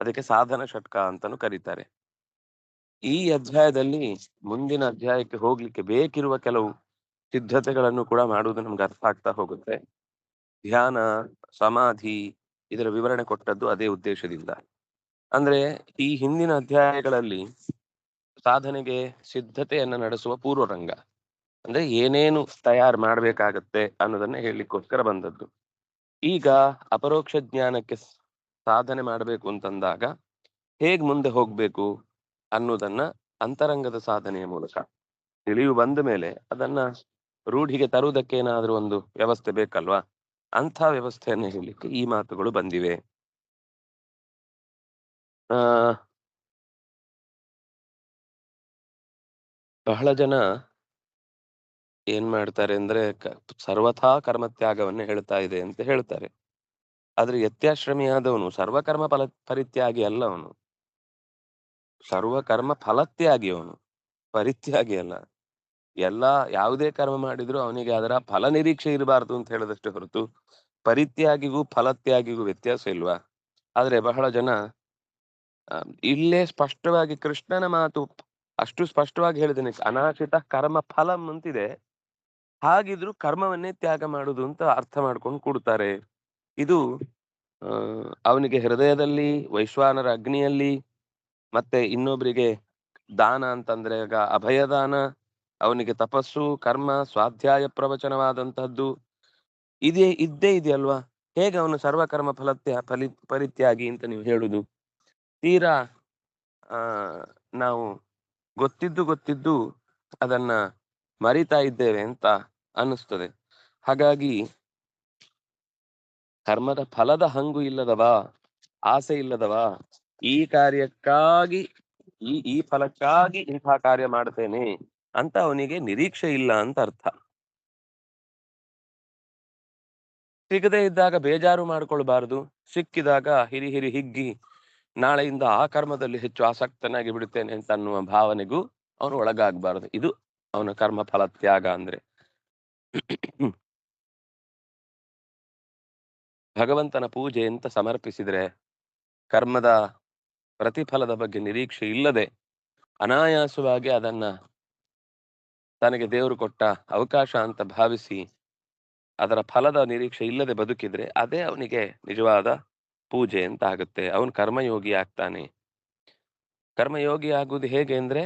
ಅದಕ್ಕೆ ಸಾಧನ ಷಟ್ಕ ಅಂತಾನು ಕರೀತಾರೆ. ಈ ಅಧ್ಯಾಯದಲ್ಲಿ ಮುಂದಿನ ಅಧ್ಯಾಯಕ್ಕೆ ಹೋಗ್ಲಿಕ್ಕೆ ಬೇಕಿರುವ ಕೆಲವು ಸಿದ್ಧತೆಗಳನ್ನು ಕೂಡ ಮಾಡುವುದು ನಮ್ಗೆ ಅರ್ಥ ಆಗ್ತಾ ಹೋಗುತ್ತೆ. ಧ್ಯಾನ, ಸಮಾಧಿ ಇದರ ವಿವರಣೆ ಕೊಟ್ಟದ್ದು ಅದೇ ಉದ್ದೇಶದಿಂದ. ಅಂದ್ರೆ ಈ ಹಿಂದಿನ ಅಧ್ಯಾಯಗಳಲ್ಲಿ ಸಾಧನೆಗೆ ಸಿದ್ಧತೆಯನ್ನ ನಡೆಸುವ ಪೂರ್ವರಂಗ, ಅಂದ್ರೆ ಏನೇನು ತಯಾರು ಮಾಡ್ಬೇಕಾಗತ್ತೆ ಅನ್ನೋದನ್ನ ಹೇಳಲಿಕ್ಕೋಸ್ಕರ ಬಂದದ್ದು. ಈಗ ಅಪರೋಕ್ಷ ಜ್ಞಾನಕ್ಕೆ ಸಾಧನೆ ಮಾಡಬೇಕು ಅಂತಂದಾಗ ಹೇಗ್ ಮುಂದೆ ಹೋಗ್ಬೇಕು ಅನ್ನೋದನ್ನ ಅಂತರಂಗದ ಸಾಧನೆಯ ಮೂಲಕ ತಿಳಿಯು ಬಂದ ಮೇಲೆ ಅದನ್ನ ರೂಢಿಗೆ ತರುವುದಕ್ಕೆ ಏನಾದ್ರೂ ಒಂದು ವ್ಯವಸ್ಥೆ ಬೇಕಲ್ವಾ, ಅಂಥ ವ್ಯವಸ್ಥೆಯನ್ನು ಹೇಳಲಿಕ್ಕೆ ಈ ಮಾತುಗಳು ಬಂದಿವೆ. ಬಹಳ ಜನ ಏನ್ ಮಾಡ್ತಾರೆ ಅಂದ್ರೆ ಸರ್ವಥಾ ಕರ್ಮತ್ಯಾಗವನ್ನೇ ಹೇಳ್ತಾ ಇದೆ ಅಂತ ಹೇಳ್ತಾರೆ. ಆದ್ರೆ ಯತ್ಯಾಶ್ರಮಿಯಾದವನು ಸರ್ವಕರ್ಮ ಪರಿತ್ಯಾಗಿ ಅಲ್ಲ, ಅವನು ಸರ್ವಕರ್ಮ ಫಲತ್ಯಾಗಿ, ಅವನು ಪರಿತ್ಯಾಗಿ ಅಲ್ಲ. ಯಾವುದೇ ಕರ್ಮ ಮಾಡಿದ್ರು ಅವನಿಗೆ ಅದರ ಫಲ ನಿರೀಕ್ಷೆ ಇರಬಾರ್ದು ಅಂತ ಹೇಳದಷ್ಟೇ ಹೊರತು ಪರಿತ್ಯಾಗಿಗೂ ಫಲತ್ಯಾಗಿಗೂ ವ್ಯತ್ಯಾಸ ಇಲ್ವಾ? ಆದ್ರೆ ಬಹಳ ಜನ ಇಲ್ಲೇ ಸ್ಪಷ್ಟವಾಗಿ ಕೃಷ್ಣನ ಮಾತು ಅಷ್ಟು ಸ್ಪಷ್ಟವಾಗಿ ಹೇಳಿದ್ದೇನೆ, ಅನಾಶ್ರಿತ ಕರ್ಮ ಫಲಂ ಅಂತಿದೆ. ಹಾಗಿದ್ರು ಕರ್ಮವನ್ನೇ ತ್ಯಾಗ ಮಾಡುದು ಅಂತ ಅರ್ಥ ಮಾಡ್ಕೊಂಡು ಕೂಡ್ತಾರೆ. ಇದು ಅವನಿಗೆ ಹೃದಯದಲ್ಲಿ ವೈಶ್ವಾನರ ಅಗ್ನಿಯಲ್ಲಿ, ಮತ್ತೆ ಇನ್ನೊಬ್ಬರಿಗೆ ದಾನ ಅಂತಂದ್ರೆ ಅಭಯದಾನ, ಅವನಿಗೆ ತಪಸ್ಸು, ಕರ್ಮ, ಸ್ವಾಧ್ಯಾಯ ಪ್ರವಚನವಾದಂತಹದ್ದು ಇದ್ದೇ ಇದೆಯಲ್ವಾ? ಹೇಗೆ ಅವನು ಸರ್ವಕರ್ಮ ಪರಿತ್ಯಾಗಿ ಅಂತ ನೀವು ಹೇಳುದು? ತೀರಾ ನಾವು ಗೊತ್ತಿದ್ದು ಅದನ್ನ ಮರಿತಾ ಇದ್ದೇವೆ ಅಂತ ಅನ್ನಿಸ್ತದೆ. ಹಾಗಾಗಿ ಕರ್ಮದ ಫಲದ ಹಂಗು ಇಲ್ಲದವ, ಆಸೆ ಇಲ್ಲದವ, ಈ ಕಾರ್ಯಕ್ಕಾಗಿ ಈ ಫಲಕ್ಕಾಗಿ ಇಂಥ ಕಾರ್ಯ ಮಾಡ್ತೇನೆ ಅಂತ ಅವನಿಗೆ ನಿರೀಕ್ಷೆ ಇಲ್ಲ ಅಂತ ಅರ್ಥ. ಸಿಗದೇ ಇದ್ದಾಗ ಬೇಜಾರು ಮಾಡ್ಕೊಳ್ಬಾರ್ದು, ಸಿಕ್ಕಿದಾಗ ಹಿರಿ ಹಿಗ್ಗಿ ನಾಳೆಯಿಂದ ಆ ಕರ್ಮದಲ್ಲಿ ಹೆಚ್ಚು ಆಸಕ್ತನಾಗಿ ಬಿಡುತ್ತೇನೆ ಅಂತ ಅನ್ನುವ ಭಾವನೆಗೂ ಅವನು ಒಳಗಾಗಬಾರದು. ಇದು ಅವನ ಕರ್ಮ ಫಲ ತ್ಯಾಗ ಅಂದ್ರೆ. ಭಗವಂತನ ಪೂಜೆ ಅಂತ ಸಮರ್ಪಿಸಿದ್ರೆ ಕರ್ಮದ ಪ್ರತಿಫಲದ ಬಗ್ಗೆ ನಿರೀಕ್ಷೆ ಇಲ್ಲದೆ ಅನಾಯಾಸವಾಗಿ ಅದನ್ನ ತನಗೆ ದೇವರು ಕೊಟ್ಟ ಅವಕಾಶ ಅಂತ ಭಾವಿಸಿ ಅದರ ಫಲದ ನಿರೀಕ್ಷೆ ಇಲ್ಲದೆ ಬದುಕಿದ್ರೆ ಅದೇ ಅವನಿಗೆ ನಿಜವಾದ ಪೂಜೆ ಅಂತ ಆಗುತ್ತೆ. ಅವನು ಕರ್ಮಯೋಗಿ ಆಗ್ತಾನೆ. ಕರ್ಮಯೋಗಿ ಆಗುವುದು ಹೇಗೆ ಅಂದ್ರೆ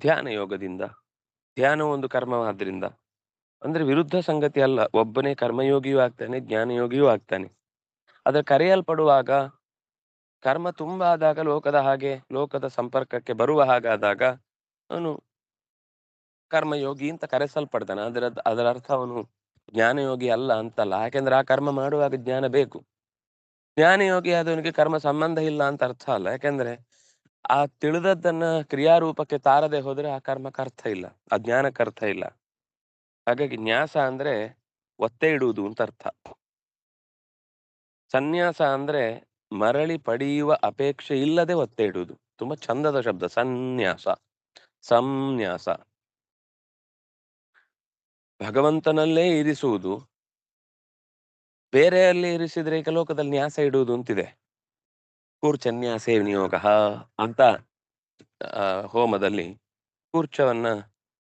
ಧ್ಯಾನ ಯೋಗದಿಂದ. ಧ್ಯಾನ ಒಂದು ಕರ್ಮವಾದ್ರಿಂದ, ಅಂದ್ರೆ ವಿರುದ್ಧ ಸಂಗತಿ ಅಲ್ಲ. ಒಬ್ಬನೇ ಕರ್ಮಯೋಗಿಯೂ ಆಗ್ತಾನೆ, ಜ್ಞಾನಯೋಗಿಯೂ ಆಗ್ತಾನೆ. ಅದ್ರ ಕರೆಯಲ್ಪಡುವಾಗ ಕರ್ಮ ತುಂಬ ಆದಾಗ, ಲೋಕದ ಸಂಪರ್ಕಕ್ಕೆ ಬರುವ ಹಾಗಾದಾಗ ಅವನು ಕರ್ಮಯೋಗಿ ಅಂತ ಕರೆಸಲ್ಪಡ್ತಾನೆ. ಅದರ ಅರ್ಥ ಅವನು ಜ್ಞಾನಯೋಗಿ ಅಲ್ಲ ಅಂತಲ್ಲ. ಯಾಕೆಂದ್ರೆ ಆ ಕರ್ಮ ಮಾಡುವಾಗ ಜ್ಞಾನ ಬೇಕು. ಜ್ಞಾನಯೋಗಿ ಆದವನಿಗೆ ಕರ್ಮ ಸಂಬಂಧ ಇಲ್ಲ ಅಂತ ಅರ್ಥ ಅಲ್ಲ. ಯಾಕೆಂದ್ರೆ ಆ ತಿಳಿದದ್ದನ್ನ ಕ್ರಿಯಾರೂಪಕ್ಕೆ ತಾರದೆ ಹೋದ್ರೆ ಆ ಕರ್ಮಕ್ಕೆ ಅರ್ಥ ಇಲ್ಲ, ಆ ಜ್ಞಾನಕ್ಕೆ ಅರ್ಥ ಇಲ್ಲ. ಹಾಗಾಗಿ ನ್ಯಾಸ ಅಂದ್ರೆ ಒತ್ತೆ ಇಡುವುದು ಅಂತ ಅರ್ಥ. ಸನ್ಯಾಸ ಅಂದ್ರೆ ಮರಳಿ ಪಡೆಯುವ ಅಪೇಕ್ಷೆ ಇಲ್ಲದೆ ಒತ್ತೆ ಇಡುವುದು. ತುಂಬಾ ಚಂದದ ಶಬ್ದ ಸನ್ಯಾಸ, ಸಂನ್ಯಾಸ. ಭಗವಂತನಲ್ಲೇ ಇರಿಸುವುದು, ಬೇರೆಯಲ್ಲಿ ಇರಿಸಿದ್ರೆ ಈಗ ಲೋಕದಲ್ಲಿ ನ್ಯಾಸ ಇಡುವುದು ಅಂತಿದೆ. ಕೂರ್ಚನ್ಯಾಸೇ ವಿನಿಯೋಗ ಅಂತ ಹೋಮದಲ್ಲಿ ಕೂರ್ಚವನ್ನ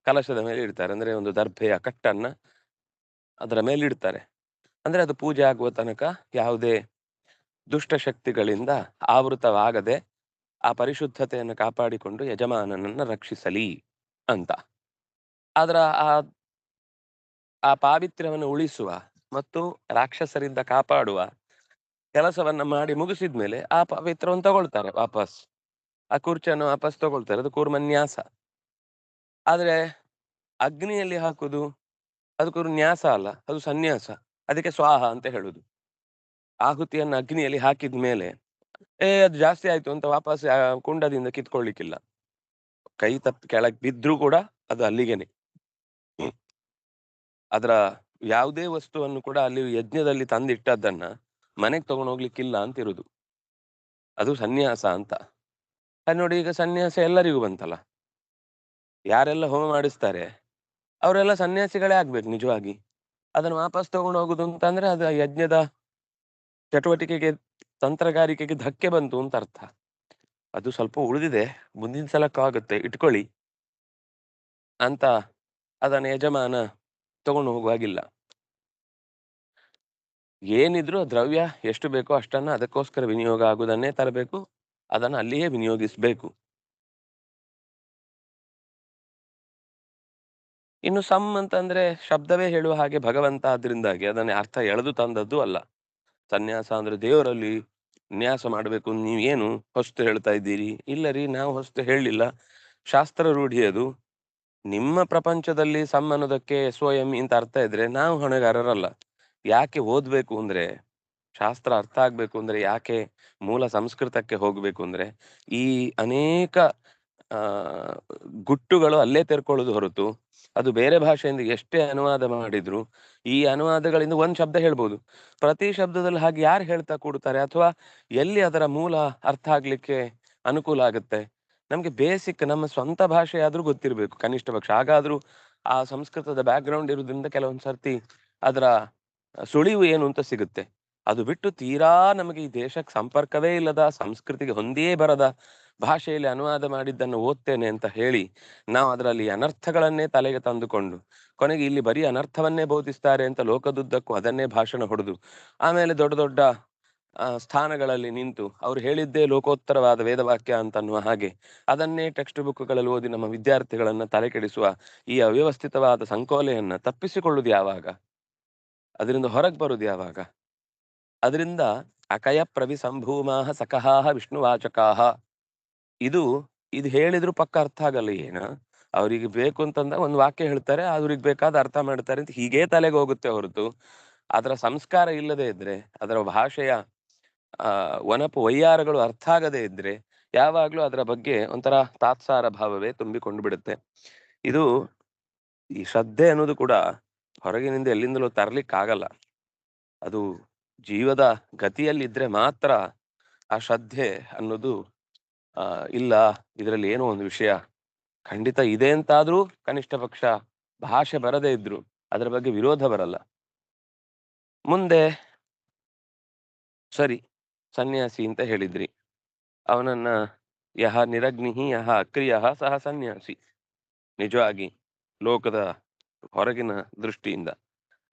ಕಲಶದ ಮೇಲೆ ಇಡ್ತಾರೆ. ಅಂದ್ರೆ ಒಂದು ದರ್ಭೆಯ ಕಟ್ಟನ್ನ ಅದರ ಮೇಲೆ ಇಡ್ತಾರೆ. ಅಂದ್ರೆ ಅದು ಪೂಜೆ ಆಗುವ ತನಕ ಯಾವುದೇ ದುಷ್ಟಶಕ್ತಿಗಳಿಂದ ಆವೃತವಾಗದೆ ಆ ಪರಿಶುದ್ಧತೆಯನ್ನು ಕಾಪಾಡಿಕೊಂಡು ಯಜಮಾನನನ್ನ ರಕ್ಷಿಸಲಿ ಅಂತ. ಆದ್ರ ಆ ಪಾವಿತ್ರ್ಯವನ್ನು ಉಳಿಸುವ ಮತ್ತು ರಾಕ್ಷಸರಿಂದ ಕಾಪಾಡುವ ಕೆಲಸವನ್ನ ಮಾಡಿ ಮುಗಿಸಿದ್ಮೇಲೆ ಆ ಪವಿತ್ರವನ್ನು ತಗೊಳ್ತಾರೆ ವಾಪಸ್. ಆ ಕುರ್ಚಿಯನ್ನು ವಾಪಸ್ ತಗೊಳ್ತಾರೆ. ಅದು ಕೂರ್ಮನ್ಯಾಸ. ಆದ್ರೆ ಅಗ್ನಿಯಲ್ಲಿ ಹಾಕುದು ಅದು ನ್ಯಾಸ ಅಲ್ಲ, ಅದು ಸನ್ಯಾಸ. ಅದಕ್ಕೆ ಸ್ವಾಹ ಅಂತ ಹೇಳುದು. ಆಹುತಿಯನ್ನು ಅಗ್ನಿಯಲ್ಲಿ ಹಾಕಿದ್ಮೇಲೆ ಅದು ಜಾಸ್ತಿ ಆಯ್ತು ಅಂತ ವಾಪಸ್ ಕುಂಡದಿಂದ ಕಿತ್ಕೊಳ್ಳಿಕ್ಕಿಲ್ಲ. ಕೈ ತಪ್ಪಿ ಕೆಳಗೆ ಬಿದ್ರೂ ಕೂಡ ಅದು ಅಲ್ಲಿಗೆನೆ. ಅದರ ಯಾವುದೇ ವಸ್ತುವನ್ನು ಕೂಡ ಅಲ್ಲಿ ಯಜ್ಞದಲ್ಲಿ ತಂದಿಟ್ಟದ್ದನ್ನ ಮನೆಗೆ ತಗೊಂಡು ಹೋಗ್ಲಿಕ್ಕಿಲ್ಲ ಅಂತ ಇರುದು. ಅದು ಸನ್ಯಾಸ ಅಂತ. ನೋಡಿ, ಈಗ ಸನ್ಯಾಸ ಎಲ್ಲರಿಗೂ ಬಂತಲ್ಲ. ಯಾರೆಲ್ಲ ಹೋಮ ಮಾಡಿಸ್ತಾರೆ ಅವರೆಲ್ಲ ಸನ್ಯಾಸಿಗಳೇ ಆಗ್ಬೇಕು ನಿಜವಾಗಿ. ಅದನ್ನು ವಾಪಸ್ ತಗೊಂಡು ಹೋಗುದು ಅಂತಂದ್ರೆ ಅದು ಯಜ್ಞದ ಚಟುವಟಿಕೆಗೆ, ತಂತ್ರಗಾರಿಕೆಗೆ ಧಕ್ಕೆ ಬಂತು ಅಂತ ಅರ್ಥ. ಅದು ಸ್ವಲ್ಪ ಉಳಿದಿದೆ, ಮುಂದಿನ ಸಲಕ್ಕಾಗುತ್ತೆ, ಇಟ್ಕೊಳ್ಳಿ ಅಂತ ಅದನ್ನ ಯಜಮಾನ ತಗೊಂಡು ಹೋಗುವಾಗಿಲ್ಲ. ಏನಿದ್ರು ದ್ರವ್ಯ ಎಷ್ಟು ಬೇಕೋ ಅಷ್ಟನ್ನ ಅದಕ್ಕೋಸ್ಕರ ವಿನಿಯೋಗ ಆಗುದನ್ನೇ ತರಬೇಕು, ಅದನ್ನ ಅಲ್ಲಿಯೇ ವಿನಿಯೋಗಿಸ್ಬೇಕು. ಇನ್ನು ಸಮ್ ಅಂತಂದ್ರೆ ಶಬ್ದವೇ ಹೇಳುವ ಹಾಗೆ ಭಗವಂತ, ಆದ್ರಿಂದಾಗಿ ಅದನ್ನ ಅರ್ಥ ಎಳೆದು ತಂದದ್ದು ಅಲ್ಲ. ಸನ್ಯಾಸ ಅಂದ್ರೆ ದೇವರಲ್ಲಿ ನ್ಯಾಸ ಮಾಡ್ಬೇಕು, ನೀವೇನು ಹೊಸ್ತು ಹೇಳ್ತಾ ಇದ್ದೀರಿ? ಇಲ್ಲ ರೀ, ನಾವು ಹೊಸ್ತು ಹೇಳಲಿಲ್ಲ, ಶಾಸ್ತ್ರ ರೂಢಿ ಅದು. ನಿಮ್ಮ ಪ್ರಪಂಚದಲ್ಲಿ ಸಮ್ ಅನ್ನೋದಕ್ಕೆ ಸ್ವಯಂ ಅಂತ ಅರ್ಥ ಇದ್ರೆ ನಾವು ಹೊಣೆಗಾರರಲ್ಲ. ಯಾಕೆ ಓದ್ಬೇಕು ಅಂದ್ರೆ, ಶಾಸ್ತ್ರ ಅರ್ಥ ಆಗ್ಬೇಕು ಅಂದ್ರೆ, ಯಾಕೆ ಮೂಲ ಸಂಸ್ಕೃತಕ್ಕೆ ಹೋಗ್ಬೇಕು ಅಂದ್ರೆ, ಈ ಅನೇಕ ಆ ಗುಟ್ಟುಗಳು ಅಲ್ಲೇ ತೆರ್ಕೊಳ್ಳೋದು ಹೊರತು ಅದು ಬೇರೆ ಭಾಷೆಯಿಂದ ಎಷ್ಟೇ ಅನುವಾದ ಮಾಡಿದ್ರು ಈ ಅನುವಾದಗಳಿಂದ ಒಂದ್ ಶಬ್ದ ಹೇಳ್ಬೋದು. ಪ್ರತಿ ಶಬ್ದದಲ್ಲಿ ಹಾಗೆ ಯಾರು ಹೇಳ್ತಾ ಕೂಡ್ತಾರೆ? ಅಥವಾ ಎಲ್ಲಿ ಅದರ ಮೂಲ ಅರ್ಥ ಆಗ್ಲಿಕ್ಕೆ ಅನುಕೂಲ ಆಗುತ್ತೆ? ನಮ್ಗೆ ಬೇಸಿಕ್ ನಮ್ಮ ಸ್ವಂತ ಭಾಷೆ ಆದ್ರೂ ಗೊತ್ತಿರ್ಬೇಕು ಕನಿಷ್ಠ ಪಕ್ಷ. ಹಾಗಾದ್ರೂ ಆ ಸಂಸ್ಕೃತದ ಬ್ಯಾಕ್ ಗ್ರೌಂಡ್ ಇರೋದ್ರಿಂದ ಕೆಲವೊಂದ್ ಸರ್ತಿ ಅದರ ಸುಳಿವು ಏನು ಅಂತ ಸಿಗುತ್ತೆ. ಅದು ಬಿಟ್ಟು ತೀರಾ ನಮಗೆ ಈ ದೇಶಕ್ಕೆ ಸಂಪರ್ಕವೇ ಇಲ್ಲದ, ಸಂಸ್ಕೃತಿಗೆ ಹೊಂದಿಯೇ ಬರದ ಭಾಷೆಯಲ್ಲಿ ಅನುವಾದ ಮಾಡಿದ್ದನ್ನು ಓದ್ತೇನೆ ಅಂತ ಹೇಳಿ ನಾವು ಅದರಲ್ಲಿ ಅನರ್ಥಗಳನ್ನೇ ತಲೆಗೆ ತಂದುಕೊಂಡು ಕೊನೆಗೆ ಇಲ್ಲಿ ಬರೀ ಅನರ್ಥವನ್ನೇ ಬೋಧಿಸ್ತಾರೆ ಅಂತ ಲೋಕದುದ್ದಕ್ಕೂ ಅದನ್ನೇ ಭಾಷಣ ಹೊಡೆದು ಆಮೇಲೆ ದೊಡ್ಡ ದೊಡ್ಡ ಸ್ಥಾನಗಳಲ್ಲಿ ನಿಂತು ಅವ್ರು ಹೇಳಿದ್ದೇ ಲೋಕೋತ್ತರವಾದ ವೇದವಾಕ್ಯ ಅಂತನ್ನುವ ಹಾಗೆ ಅದನ್ನೇ ಟೆಕ್ಸ್ಟ್ ಬುಕ್ಗಳಲ್ಲಿ ಓದಿ ನಮ್ಮ ವಿದ್ಯಾರ್ಥಿಗಳನ್ನ ತಲೆ ಕೆಡಿಸುವ ಈ ಅವ್ಯವಸ್ಥಿತವಾದ ಸಂಕೋಲೆಯನ್ನ ತಪ್ಪಿಸಿಕೊಳ್ಳುವುದು ಯಾವಾಗ? ಅದರಿಂದ ಹೊರಗೆ ಬರುದು ಯಾವಾಗ? ಅದರಿಂದ ಅಕಯ ಪ್ರವಿ ಸಂಭೂಮಾಹ ಸಕಹಾಹ ವಿಷ್ಣುವಾಚಕಾಹ. ಇದು ಇದು ಹೇಳಿದ್ರು ಪಕ್ಕ ಅರ್ಥ ಆಗಲ್ಲ. ಏನ ಅವ್ರಿಗೆ ಬೇಕು ಅಂತಂದ ಒಂದು ವಾಕ್ಯ ಹೇಳ್ತಾರೆ, ಅವ್ರಿಗೆ ಬೇಕಾದ ಅರ್ಥ ಮಾಡ್ತಾರೆ ಅಂತ ಹೀಗೇ ತಲೆಗೆ ಹೋಗುತ್ತೆ ಹೊರತು ಅದರ ಸಂಸ್ಕಾರ ಇಲ್ಲದೆ ಇದ್ರೆ, ಅದರ ಭಾಷೆಯ ಒನಪು ವೈಯಾರಗಳು ಅರ್ಥ ಆಗದೆ ಇದ್ರೆ ಯಾವಾಗ್ಲೂ ಅದರ ಬಗ್ಗೆ ಒಂಥರ ತಾತ್ಸಾರ ಭಾವವೇ ತುಂಬಿಕೊಂಡು ಬಿಡುತ್ತೆ. ಇದು ಈ ಶ್ರದ್ಧೆ ಅನ್ನೋದು ಕೂಡ ಹೊರಗಿನಿಂದ ಎಲ್ಲಿಂದಲೂ ತರ್ಲಿಕ್ಕಾಗಲ್ಲ. ಅದು ಜೀವದ ಗತಿಯಲ್ಲಿದ್ರೆ ಮಾತ್ರ ಆ ಶ್ರದ್ಧೆ ಅನ್ನೋದು ಇಲ್ಲ, ಇದರಲ್ಲಿ ಏನೋ ಒಂದು ವಿಷಯ ಖಂಡಿತ ಇದೆ ಅಂತಾದ್ರೂ ಕನಿಷ್ಠ ಪಕ್ಷ ಭಾಷೆ ಬರದೇ ಇದ್ರು ಅದರ ಬಗ್ಗೆ ವಿರೋಧ ಬರಲ್ಲ. ಮುಂದೆ ಸರಿ, ಸನ್ಯಾಸಿ ಅಂತ ಹೇಳಿದ್ರಿ, ಅವನನ್ನ ಯಹ ನಿರಗ್ನಿಹಿ ಯಹ ಅಕ್ರಿಯಃ ಸಹ ಸನ್ಯಾಸಿ. ನಿಜವಾಗಿ ಲೋಕದ ಹೊರಗಿನ ದೃಷ್ಟಿಯಿಂದ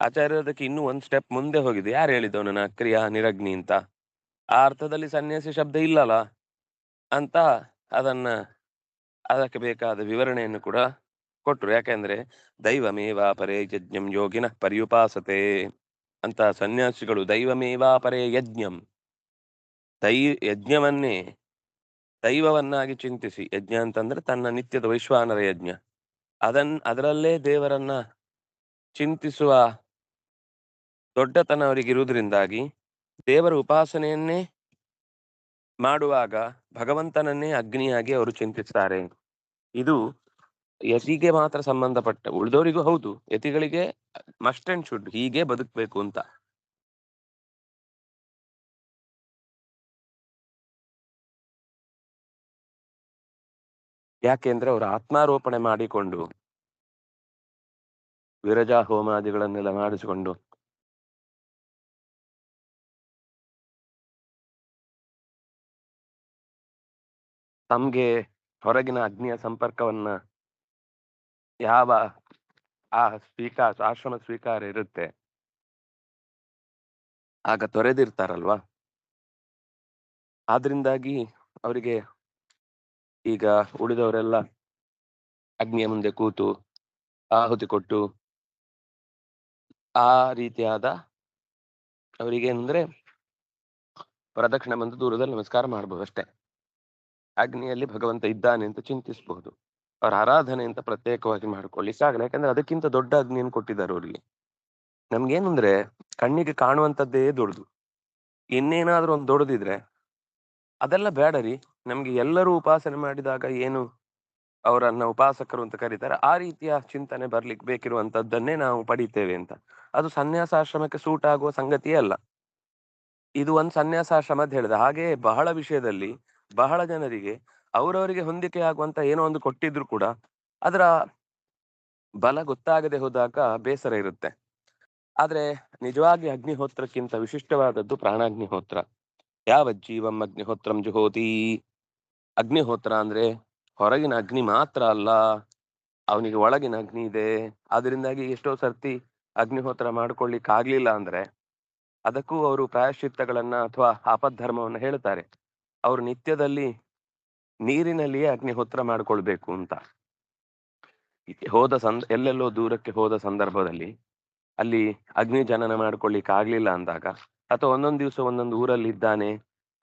ಆಚಾರ್ಯ ಅದಕ್ಕೆ ಇನ್ನೂ ಒಂದ್ ಸ್ಟೆಪ್ ಮುಂದೆ ಹೋಗಿದೆ. ಯಾರು ಹೇಳಿದವನನ್ನ ಅಕ್ರಿಯ ನಿರಗ್ನಿ ಅಂತ? ಆ ಅರ್ಥದಲ್ಲಿ ಸನ್ಯಾಸಿ ಶಬ್ದ ಇಲ್ಲಲ್ಲ ಅಂತ ಅದಕ್ಕೆ ಬೇಕಾದ ವಿವರಣೆಯನ್ನು ಕೂಡ ಕೊಟ್ರು. ಯಾಕೆಂದ್ರೆ ದೈವಮೇವಾ ಪರೇ ಯಜ್ಞಂ ಯೋಗಿನ ಪರ್ಯುಪಾಸತೆ ಅಂತ ಸನ್ಯಾಸಿಗಳು ದೈವಮೇವಾ ಪರೇ ಯಜ್ಞಂ, ಯಜ್ಞವನ್ನೇ ದೈವವನ್ನಾಗಿ ಚಿಂತಿಸಿ, ಯಜ್ಞ ಅಂತಂದ್ರೆ ತನ್ನ ನಿತ್ಯದ ವೈಶ್ವಾನರ ಯಜ್ಞ, ಅದರಲ್ಲೇ ದೇವರನ್ನ ಚಿಂತಿಸುವ ದೊಡ್ಡತನ ಅವರಿಗಿರುವುದರಿಂದಾಗಿ ದೇವರ ಉಪಾಸನೆಯನ್ನೇ ಮಾಡುವಾಗ ಭಗವಂತನನ್ನೇ ಅಗ್ನಿಯಾಗಿ ಅವರು ಚಿಂತಿಸ್ತಾರೆ. ಇದು ಯತಿಗೆ ಮಾತ್ರ ಸಂಬಂಧಪಟ್ಟ, ಉಳಿದವರಿಗೂ ಹೌದು, ಯತಿಗಳಿಗೆ ಮಸ್ಟ್ ಅಂಡ್ ಶುಡ್ ಹೀಗೆ ಬದುಕಬೇಕು ಅಂತ. ಯಾಕೆಂದ್ರೆ ಅವರು ಆತ್ಮಾರೋಪಣೆ ಮಾಡಿಕೊಂಡು ವಿರಜಾ ಹೋಮಾದಿಗಳನ್ನೆಲ್ಲ ಮಾಡಿಸಿಕೊಂಡು ತಮ್ಗೆ ಹೊರಗಿನ ಅಗ್ನಿಯ ಸಂಪರ್ಕವನ್ನ ಯಾವ ಆಶ್ರಮ ಸ್ವೀಕಾರ ಇರುತ್ತೆ ಆಗ ತೊರೆದಿರ್ತಾರಲ್ವಾ. ಆದ್ರಿಂದಾಗಿ ಅವರಿಗೆ ಈಗ ಉಳಿದವರೆಲ್ಲ ಅಗ್ನಿಯ ಮುಂದೆ ಕೂತು ಆಹುತಿ ಕೊಟ್ಟು ಆ ರೀತಿಯಾದ ಅವರಿಗೆ ಅಂದ್ರೆ ಪ್ರದಕ್ಷಿಣೆ ಬಂದು ದೂರದಲ್ಲಿ ನಮಸ್ಕಾರ ಮಾಡ್ಬೋದು ಅಷ್ಟೇ. ಅಗ್ನಿಯಲ್ಲಿ ಭಗವಂತ ಇದ್ದಾನೆ ಅಂತ ಚಿಂತಿಸಬಹುದು. ಅವ್ರ ಆರಾಧನೆ ಅಂತ ಪ್ರತ್ಯೇಕವಾಗಿ ಮಾಡ್ಕೊಳ್ಳಿಕ್ಕಾಗಲ್ಲ, ಯಾಕಂದ್ರೆ ಅದಕ್ಕಿಂತ ದೊಡ್ಡ ಅಗ್ನಿಯನ್ನು ಕೊಟ್ಟಿದ್ದಾರೆ ಅವ್ರಿಗೆ. ನಮ್ಗೇನು ಅಂದ್ರೆ ಕಣ್ಣಿಗೆ ಕಾಣುವಂತದ್ದೇ ದೊಡ್ಡದು. ಇನ್ನೇನಾದ್ರೂ ಒಂದು ದೊಡ್ಡದಿದ್ರೆ ಅದೆಲ್ಲ ಬೇಡ ರೀ. ನಮ್ಗೆ ಎಲ್ಲರೂ ಉಪಾಸನೆ ಮಾಡಿದಾಗ ಏನು ಅವರನ್ನ ಉಪಾಸಕರು ಅಂತ ಕರೀತಾರೆ, ಆ ರೀತಿಯ ಚಿಂತನೆ ಬರ್ಲಿಕ್ಕೆ ಬೇಕಿರುವಂತದ್ದನ್ನೇ ನಾವು ಪಡಿತೇವೆ ಅಂತ. ಅದು ಸನ್ಯಾಸಾಶ್ರಮಕ್ಕೆ ಸೂಟ್ ಆಗುವ ಸಂಗತಿಯೇ ಅಲ್ಲ. ಇದು ಒಂದು ಸನ್ಯಾಸಾಶ್ರಮ ಅಂತ ಹೇಳಿದೆ. ಹಾಗೆ ಬಹಳ ವಿಷಯದಲ್ಲಿ ಬಹಳ ಜನರಿಗೆ ಅವರವರಿಗೆ ಹೊಂದಿಕೆ ಆಗುವಂತ ಏನೋ ಒಂದು ಕೊಟ್ಟಿದ್ರು ಕೂಡ ಅದರ ಬಲ ಗೊತ್ತಾಗದೆ ಹೋದಾಗ ಬೇಸರ ಇರುತ್ತೆ. ಆದ್ರೆ ನಿಜವಾಗಿ ಅಗ್ನಿಹೋತ್ರಕ್ಕಿಂತ ವಿಶಿಷ್ಟವಾದದ್ದು ಪ್ರಾಣಾಗ್ನಿಹೋತ್ರ. ಯಾವಜ್ಜೀವಂ ಅಗ್ನಿಹೋತ್ರಂ ಜುಹೋತಿ. ಅಗ್ನಿಹೋತ್ರ ಅಂದ್ರೆ ಹೊರಗಿನ ಅಗ್ನಿ ಮಾತ್ರ ಅಲ್ಲ, ಅವನಿಗೆ ಒಳಗಿನ ಅಗ್ನಿ ಇದೆ. ಅದರಿಂದಾಗಿ ಎಷ್ಟೋ ಸರ್ತಿ ಅಗ್ನಿಹೋತ್ರ ಮಾಡ್ಕೊಳ್ಳಿಕ್ ಆಗ್ಲಿಲ್ಲ ಅಂದ್ರೆ ಅದಕ್ಕೂ ಅವರು ಪ್ರಾಯಶ್ಚಿತ್ತಗಳನ್ನ ಅಥವಾ ಆಪದ್ಧರ್ಮವನ್ನ ಹೇಳ್ತಾರೆ. ಅವರು ನಿತ್ಯದಲ್ಲಿ ನೀರಿನಲ್ಲಿಯೇ ಅಗ್ನಿಹೋತ್ರ ಮಾಡ್ಕೊಳ್ಬೇಕು ಅಂತ. ಎಲ್ಲೆಲ್ಲೋ ದೂರಕ್ಕೆ ಹೋದ ಸಂದರ್ಭದಲ್ಲಿ ಅಲ್ಲಿ ಅಗ್ನಿ ಜನನ ಮಾಡ್ಕೊಳ್ಳಿಕ್ ಆಗ್ಲಿಲ್ಲ ಅಂದಾಗ, ಅಥವಾ ಒಂದೊಂದು ದಿವಸ ಒಂದೊಂದು ಊರಲ್ಲಿ ಇದ್ದಾನೆ,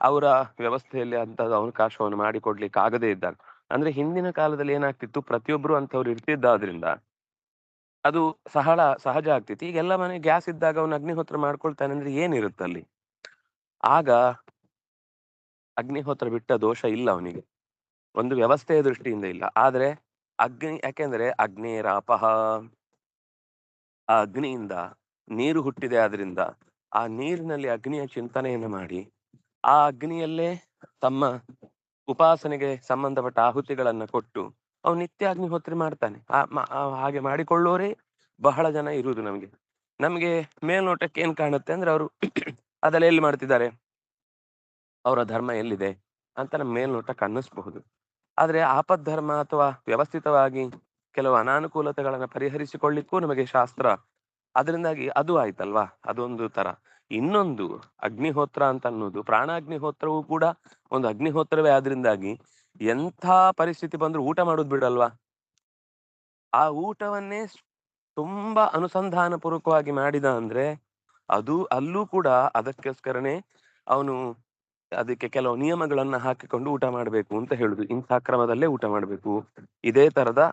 ಅವರ ವ್ಯವಸ್ಥೆಯಲ್ಲಿ ಅಂತ ಅವಕಾಶವನ್ನು ಮಾಡಿಕೊಡ್ಲಿಕ್ಕೆ ಆಗದೇ ಇದ್ದಾಗ, ಅಂದ್ರೆ ಹಿಂದಿನ ಕಾಲದಲ್ಲಿ ಏನಾಗ್ತಿತ್ತು, ಪ್ರತಿಯೊಬ್ರು ಅಂತವ್ರು ಇರ್ತಿದ್ದಾದ್ರಿಂದ ಅದು ಸಹಜ ಆಗ್ತಿತ್ತು. ಈಗೆಲ್ಲ ಮನೆ ಗ್ಯಾಸ್ ಇದ್ದಾಗ ಅವನು ಅಗ್ನಿಹೋತ್ರ ಮಾಡ್ಕೊಳ್ತಾನೆ ಅಂದ್ರೆ ಏನಿರುತ್ತಲ್ಲಿ. ಆಗ ಅಗ್ನಿಹೋತ್ರ ಬಿಟ್ಟ ದೋಷ ಇಲ್ಲ ಅವನಿಗೆ, ಒಂದು ವ್ಯವಸ್ಥೆಯ ದೃಷ್ಟಿಯಿಂದ ಇಲ್ಲ. ಆದ್ರೆ ಯಾಕೆಂದ್ರೆ ಅಗ್ನೇರಾಪಹ, ಆ ಅಗ್ನಿಯಿಂದ ನೀರು ಹುಟ್ಟಿದೆ. ಆದ್ರಿಂದ ಆ ನೀರಿನಲ್ಲಿ ಅಗ್ನಿಯ ಚಿಂತನೆಯನ್ನು ಮಾಡಿ ಆ ಅಗ್ನಿಯಲ್ಲೇ ತಮ್ಮ ಉಪಾಸನೆಗೆ ಸಂಬಂಧಪಟ್ಟ ಆಹುತಿಗಳನ್ನ ಕೊಟ್ಟು ಅವ್ನು ನಿತ್ಯ ಅಗ್ನಿಹೋತ್ರಿ ಮಾಡ್ತಾನೆ. ಹಾಗೆ ಮಾಡಿಕೊಳ್ಳೋರೇ ಬಹಳ ಜನ ಇರುವುದು. ನಮ್ಗೆ ಮೇಲ್ನೋಟಕ್ಕೆ ಏನ್ ಕಾಣುತ್ತೆ ಅಂದ್ರೆ ಅವರು ಅದೆಲ್ಲ ಎಲ್ಲಿ ಮಾಡ್ತಿದ್ದಾರೆ, ಅವರ ಧರ್ಮ ಎಲ್ಲಿದೆ ಅಂತ ನಮ್ಮ ಮೇಲ್ನೋಟಕ್ಕೆ ಅನ್ನಿಸ್ಬಹುದು. ಆದ್ರೆ ಆಪದ್ಧರ್ಮ ಅಥವಾ ವ್ಯವಸ್ಥಿತವಾಗಿ ಕೆಲವು ಅನಾನುಕೂಲತೆಗಳನ್ನ ಪರಿಹರಿಸಿಕೊಳ್ಳಿಕ್ಕೂ ನಮಗೆ ಶಾಸ್ತ್ರ, ಅದರಿಂದಾಗಿ ಅದು ಆಯ್ತಲ್ವಾ, ಅದೊಂದು ತರ. ಇನ್ನೊಂದು ಅಗ್ನಿಹೋತ್ರ ಅಂತ ಅನ್ನೋದು, ಪ್ರಾಣಾಗ್ನಿಹೋತ್ರವೂ ಕೂಡ ಒಂದು ಅಗ್ನಿಹೋತ್ರವೇ. ಆದ್ರಿಂದಾಗಿ ಎಂಥ ಪರಿಸ್ಥಿತಿ ಬಂದ್ರು ಊಟ ಮಾಡೋದು ಬಿಡಲ್ವಾ. ಆ ಊಟವನ್ನೇ ತುಂಬಾ ಅನುಸಂಧಾನ ಪೂರ್ವಕವಾಗಿ ಮಾಡಿದ ಅಂದ್ರೆ ಅಲ್ಲೂ ಕೂಡ ಅದಕ್ಕೋಸ್ಕರನೇ ಅವನು ಅದಕ್ಕೆ ಕೆಲವು ನಿಯಮಗಳನ್ನ ಹಾಕಿಕೊಂಡು ಊಟ ಮಾಡ್ಬೇಕು ಅಂತ ಹೇಳುದು. ಇಂಥ ಕ್ರಮದಲ್ಲೇ ಊಟ ಮಾಡ್ಬೇಕು, ಇದೇ ತರದ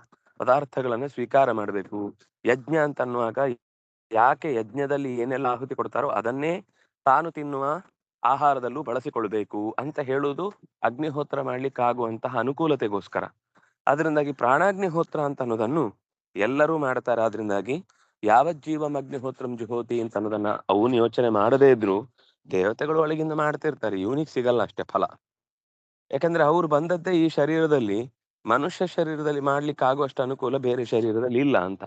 ಪದಾರ್ಥಗಳನ್ನ ಸ್ವೀಕಾರ ಮಾಡ್ಬೇಕು. ಯಜ್ಞ ಅಂತ ಅನ್ನುವಾಗ ಯಾಕೆ ಯಜ್ಞದಲ್ಲಿ ಏನೆಲ್ಲ ಆಹುತಿ ಕೊಡ್ತಾರೋ ಅದನ್ನೇ ತಾನು ತಿನ್ನುವ ಆಹಾರದಲ್ಲೂ ಬಳಸಿಕೊಳ್ಬೇಕು ಅಂತ ಹೇಳುವುದು ಅಗ್ನಿಹೋತ್ರ ಮಾಡ್ಲಿಕ್ಕೆ ಆಗುವಂತಹ ಅನುಕೂಲತೆಗೋಸ್ಕರ. ಅದರಿಂದಾಗಿ ಪ್ರಾಣಾಗ್ನಿಹೋತ್ರ ಅಂತ ಅನ್ನೋದನ್ನು ಎಲ್ಲರೂ ಮಾಡ್ತಾರೆ. ಆದ್ರಿಂದಾಗಿ ಯಾವಜ್ಜೀವಂ ಅಗ್ನಿಹೋತ್ರಂ ಜುಹೋತಿ ಅಂತ ಅನ್ನೋದನ್ನ ಅವನು ಯೋಚನೆ ಮಾಡದೇ ಇದ್ರು ದೇವತೆಗಳು ಒಳಗಿಂದ ಮಾಡ್ತಿರ್ತಾರೆ. ಇವನಿಗೆ ಸಿಗಲ್ಲ ಅಷ್ಟೇ ಫಲ. ಯಾಕಂದ್ರೆ ಅವ್ರು ಬಂದದ್ದೇ ಈ ಶರೀರದಲ್ಲಿ, ಮನುಷ್ಯ ಶರೀರದಲ್ಲಿ ಮಾಡ್ಲಿಕ್ಕೆ ಆಗುವಷ್ಟು ಅನುಕೂಲ ಬೇರೆ ಶರೀರದಲ್ಲಿ ಇಲ್ಲ ಅಂತ.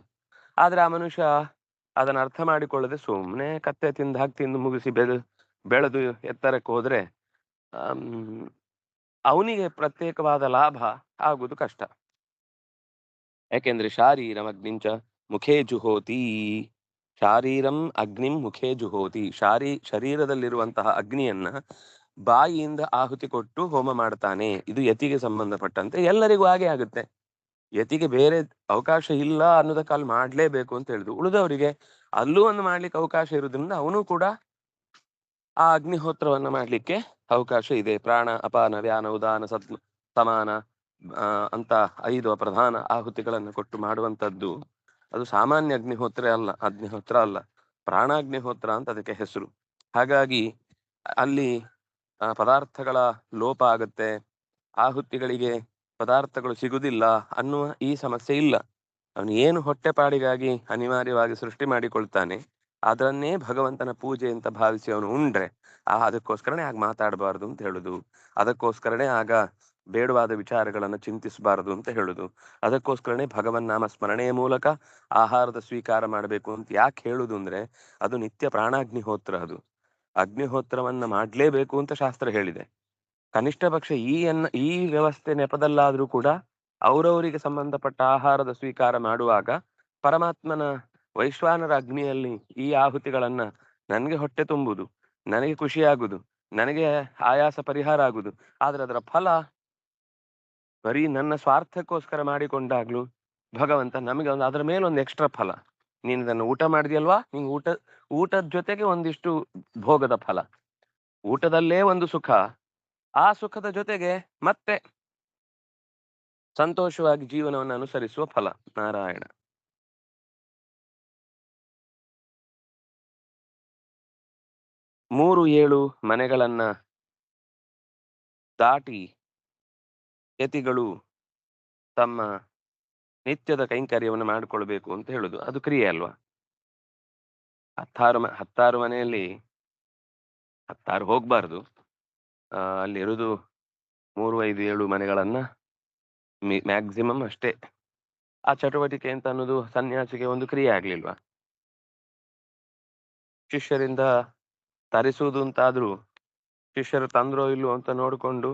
ಆದ್ರೆ ಆ ಮನುಷ್ಯ ಅದನ್ನ ಅರ್ಥ ಮಾಡಿಕೊಳ್ಳದೆ ಸುಮ್ನೆ ಕತ್ತೆ ತಿಂದು ಮುಗಿಸಿ ಬೆಳೆದು ಎತ್ತರಕ್ಕೆ ಹೋದ್ರೆ ಅವನಿಗೆ ಪ್ರತ್ಯೇಕವಾದ ಲಾಭ ಆಗುವುದು ಕಷ್ಟ. ಯಾಕೆಂದ್ರೆ ಶಾರೀರಂ ಅಗ್ನಿಂಚ ಮುಖೇ ಜುಹೋತಿ. ಶಾರೀರಂ ಅಗ್ನಿಂ ಮುಖೇ ಜುಹೋತಿ. ಶರೀರದಲ್ಲಿರುವಂತಹ ಅಗ್ನಿಯನ್ನ ಬಾಯಿಯಿಂದ ಆಹುತಿ ಕೊಟ್ಟು ಹೋಮ ಮಾಡ್ತಾನೆ. ಇದು ಯತಿಗೆ ಸಂಬಂಧಪಟ್ಟಂತೆ ಎಲ್ಲರಿಗೂ ಹಾಗೆ ಆಗುತ್ತೆ. ಯತಿಗೆ ಬೇರೆ ಅವಕಾಶ ಇಲ್ಲ ಅನ್ನೋದಕ್ಕೆ ಅಲ್ಲಿ ಮಾಡ್ಲೇಬೇಕು ಅಂತ ಹೇಳಿದ್ರು. ಉಳಿದವರಿಗೆ ಅಲ್ಲೂ ಒಂದು ಮಾಡ್ಲಿಕ್ಕೆ ಅವಕಾಶ ಇರುವುದ್ರಿಂದ ಅವನು ಕೂಡ ಆ ಅಗ್ನಿಹೋತ್ರವನ್ನ ಮಾಡ್ಲಿಕ್ಕೆ ಅವಕಾಶ ಇದೆ. ಪ್ರಾಣ ಅಪಾನ ವ್ಯಾನ ಉದಾನ ಸಮಾನ ಅಂತ 5 ಪ್ರಧಾನ ಆಹುತಿಗಳನ್ನು ಕೊಟ್ಟು ಮಾಡುವಂತದ್ದು ಅದು ಸಾಮಾನ್ಯ ಅಗ್ನಿಹೋತ್ರ ಅಲ್ಲ, ಪ್ರಾಣಾಗ್ನಿಹೋತ್ರ ಅಂತ ಅದಕ್ಕೆ ಹೆಸರು. ಹಾಗಾಗಿ ಅಲ್ಲಿ ಪದಾರ್ಥಗಳ ಲೋಪ ಆಗತ್ತೆ, ಆಹುತಿಗಳಿಗೆ ಪದಾರ್ಥಗಳು ಸಿಗುದಿಲ್ಲ ಅನ್ನುವ ಈ ಸಮಸ್ಯೆ ಇಲ್ಲ. ಅವನು ಏನು ಹೊಟ್ಟೆಪಾಡಿಗಾಗಿ ಅನಿವಾರ್ಯವಾಗಿ ಸೃಷ್ಟಿ ಮಾಡಿಕೊಳ್ತಾನೆ ಅದನ್ನೇ ಭಗವಂತನ ಪೂಜೆ ಅಂತ ಭಾವಿಸಿ ಅವನು ಉಂಡ್ರೆ ಅದಕ್ಕೋಸ್ಕರನೇ ಆಗ ಮಾತಾಡಬಾರ್ದು ಅಂತ ಹೇಳುದು. ಅದಕ್ಕೋಸ್ಕರನೇ ಆಗ ಬೇಡವಾದ ವಿಚಾರಗಳನ್ನ ಚಿಂತಿಸಬಾರದು ಅಂತ ಹೇಳುದು. ಅದಕ್ಕೋಸ್ಕರನೇ ಭಗವನ್ ನಾಮ ಸ್ಮರಣೆಯ ಮೂಲಕ ಆಹಾರದ ಸ್ವೀಕಾರ ಮಾಡಬೇಕು ಅಂತ ಯಾಕೆ ಹೇಳುದು ಅಂದ್ರೆ ಅದು ನಿತ್ಯ ಪ್ರಾಣಾಗ್ನಿಹೋತ್ರ. ಅದು ಅಗ್ನಿಹೋತ್ರವನ್ನ ಮಾಡ್ಲೇಬೇಕು ಅಂತ ಶಾಸ್ತ್ರ ಹೇಳಿದೆ. ಕನಿಷ್ಠ ಪಕ್ಷ ಈ ವ್ಯವಸ್ಥೆ ನೆಪದಲ್ಲಾದ್ರೂ ಕೂಡ ಅವರವರಿಗೆ ಸಂಬಂಧಪಟ್ಟ ಆಹಾರದ ಸ್ವೀಕಾರ ಮಾಡುವಾಗ ಪರಮಾತ್ಮನ ವೈಶ್ವಾನರ ಅಗ್ನಿಯಲ್ಲಿ ಈ ಆಹುತಿಗಳನ್ನ ನನಗೆ ಹೊಟ್ಟೆ ತುಂಬುದು, ನನಗೆ ಖುಷಿಯಾಗುದು, ನನಗೆ ಆಯಾಸ ಪರಿಹಾರ ಆಗುದು. ಆದ್ರೆ ಅದರ ಫಲ ಬರೀ ನನ್ನ ಸ್ವಾರ್ಥಕ್ಕೋಸ್ಕರ ಮಾಡಿಕೊಂಡಾಗ್ಲೂ ಭಗವಂತ ನಮಗೆ ಅದರ ಮೇಲೆ ಒಂದು ಎಕ್ಸ್ಟ್ರಾ ಫಲ. ನೀನು ಇದನ್ನು ಊಟ ಮಾಡಿದ್ಯಲ್ವಾ, ನಿಂಗೆ ಊಟದ ಜೊತೆಗೆ ಒಂದಿಷ್ಟು ಭೋಗದ ಫಲ. ಊಟದಲ್ಲೇ ಒಂದು ಸುಖ, ಆ ಸುಖದ ಜೊತೆಗೆ ಮತ್ತೆ ಸಂತೋಷವಾಗಿ ಜೀವನವನ್ನು ಅನುಸರಿಸುವ ಫಲ. ನಾರಾಯಣ. 3-7 ಮನೆಗಳನ್ನ ದಾಟಿ ಯತಿಗಳು ತಮ್ಮ ನಿತ್ಯದ ಕೈಂಕರ್ಯವನ್ನು ಮಾಡಿಕೊಳ್ಬೇಕು ಅಂತ ಹೇಳುದು. ಅದು ಕ್ರಿಯೆ ಅಲ್ವಾ? 16 ಮನೆಯಲ್ಲಿ 16 ಹೋಗ್ಬಾರ್ದು. ಅಲ್ಲಿ ಇರುದು 3, 5, 7 ಮನೆಗಳನ್ನ ಮ್ಯಾಕ್ಸಿಮಮ್ ಅಷ್ಟೇ. ಆ ಚಟುವಟಿಕೆ ಅಂತ ಅನ್ನೋದು ಸನ್ಯಾಸಿಗೆ ಒಂದು ಕ್ರಿಯೆ ಆಗ್ಲಿಲ್ವಾ? ಶಿಷ್ಯರಿಂದ ತರಿಸುವುದು ಅಂತಾದ್ರೂ ಶಿಷ್ಯರು ತಂದ್ರೋ ಇಲ್ವೋ ಅಂತ ನೋಡಿಕೊಂಡು,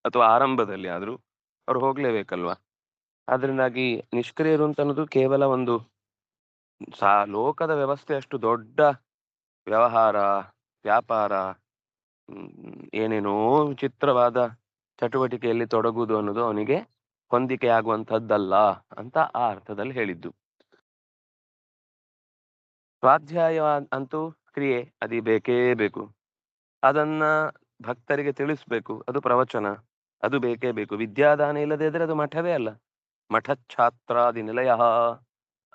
ಅಥವಾ ಆರಂಭದಲ್ಲಿ ಆದ್ರೂ ಅವ್ರು ಹೋಗ್ಲೇಬೇಕಲ್ವಾ? ಆದ್ರಿಂದಾಗಿ ನಿಷ್ಕ್ರಿಯರು ಅಂತ ಅನ್ನೋದು ಕೇವಲ ಒಂದು ಲೋಕದ ವ್ಯವಸ್ಥೆ ಅಷ್ಟು ದೊಡ್ಡ ವ್ಯವಹಾರ, ವ್ಯಾಪಾರ, ಏನೇನೋ ವಿಚಿತ್ರವಾದ ಚಟುವಟಿಕೆಯಲ್ಲಿ ತೊಡಗುವುದು ಅನ್ನೋದು ಅವನಿಗೆ ಹೊಂದಿಕೆ ಆಗುವಂತಹದ್ದಲ್ಲ ಅಂತ ಆ ಅರ್ಥದಲ್ಲಿ ಹೇಳಿದ್ದು. ಸ್ವಾಧ್ಯಾಯ ಅಂತೂ ಕ್ರಿಯೆ, ಅದು ಬೇಕೇ ಬೇಕು. ಅದನ್ನ ಭಕ್ತರಿಗೆ ತಿಳಿಸ್ಬೇಕು, ಅದು ಪ್ರವಚನ, ಅದು ಬೇಕೇ ಬೇಕು. ವಿದ್ಯಾದಾನ ಇಲ್ಲದೆ ಇದ್ರೆ ಅದು ಮಠವೇ ಅಲ್ಲ. ಮಠಚ್ಛಾತ್ರಾದಿ ನಿಲಯ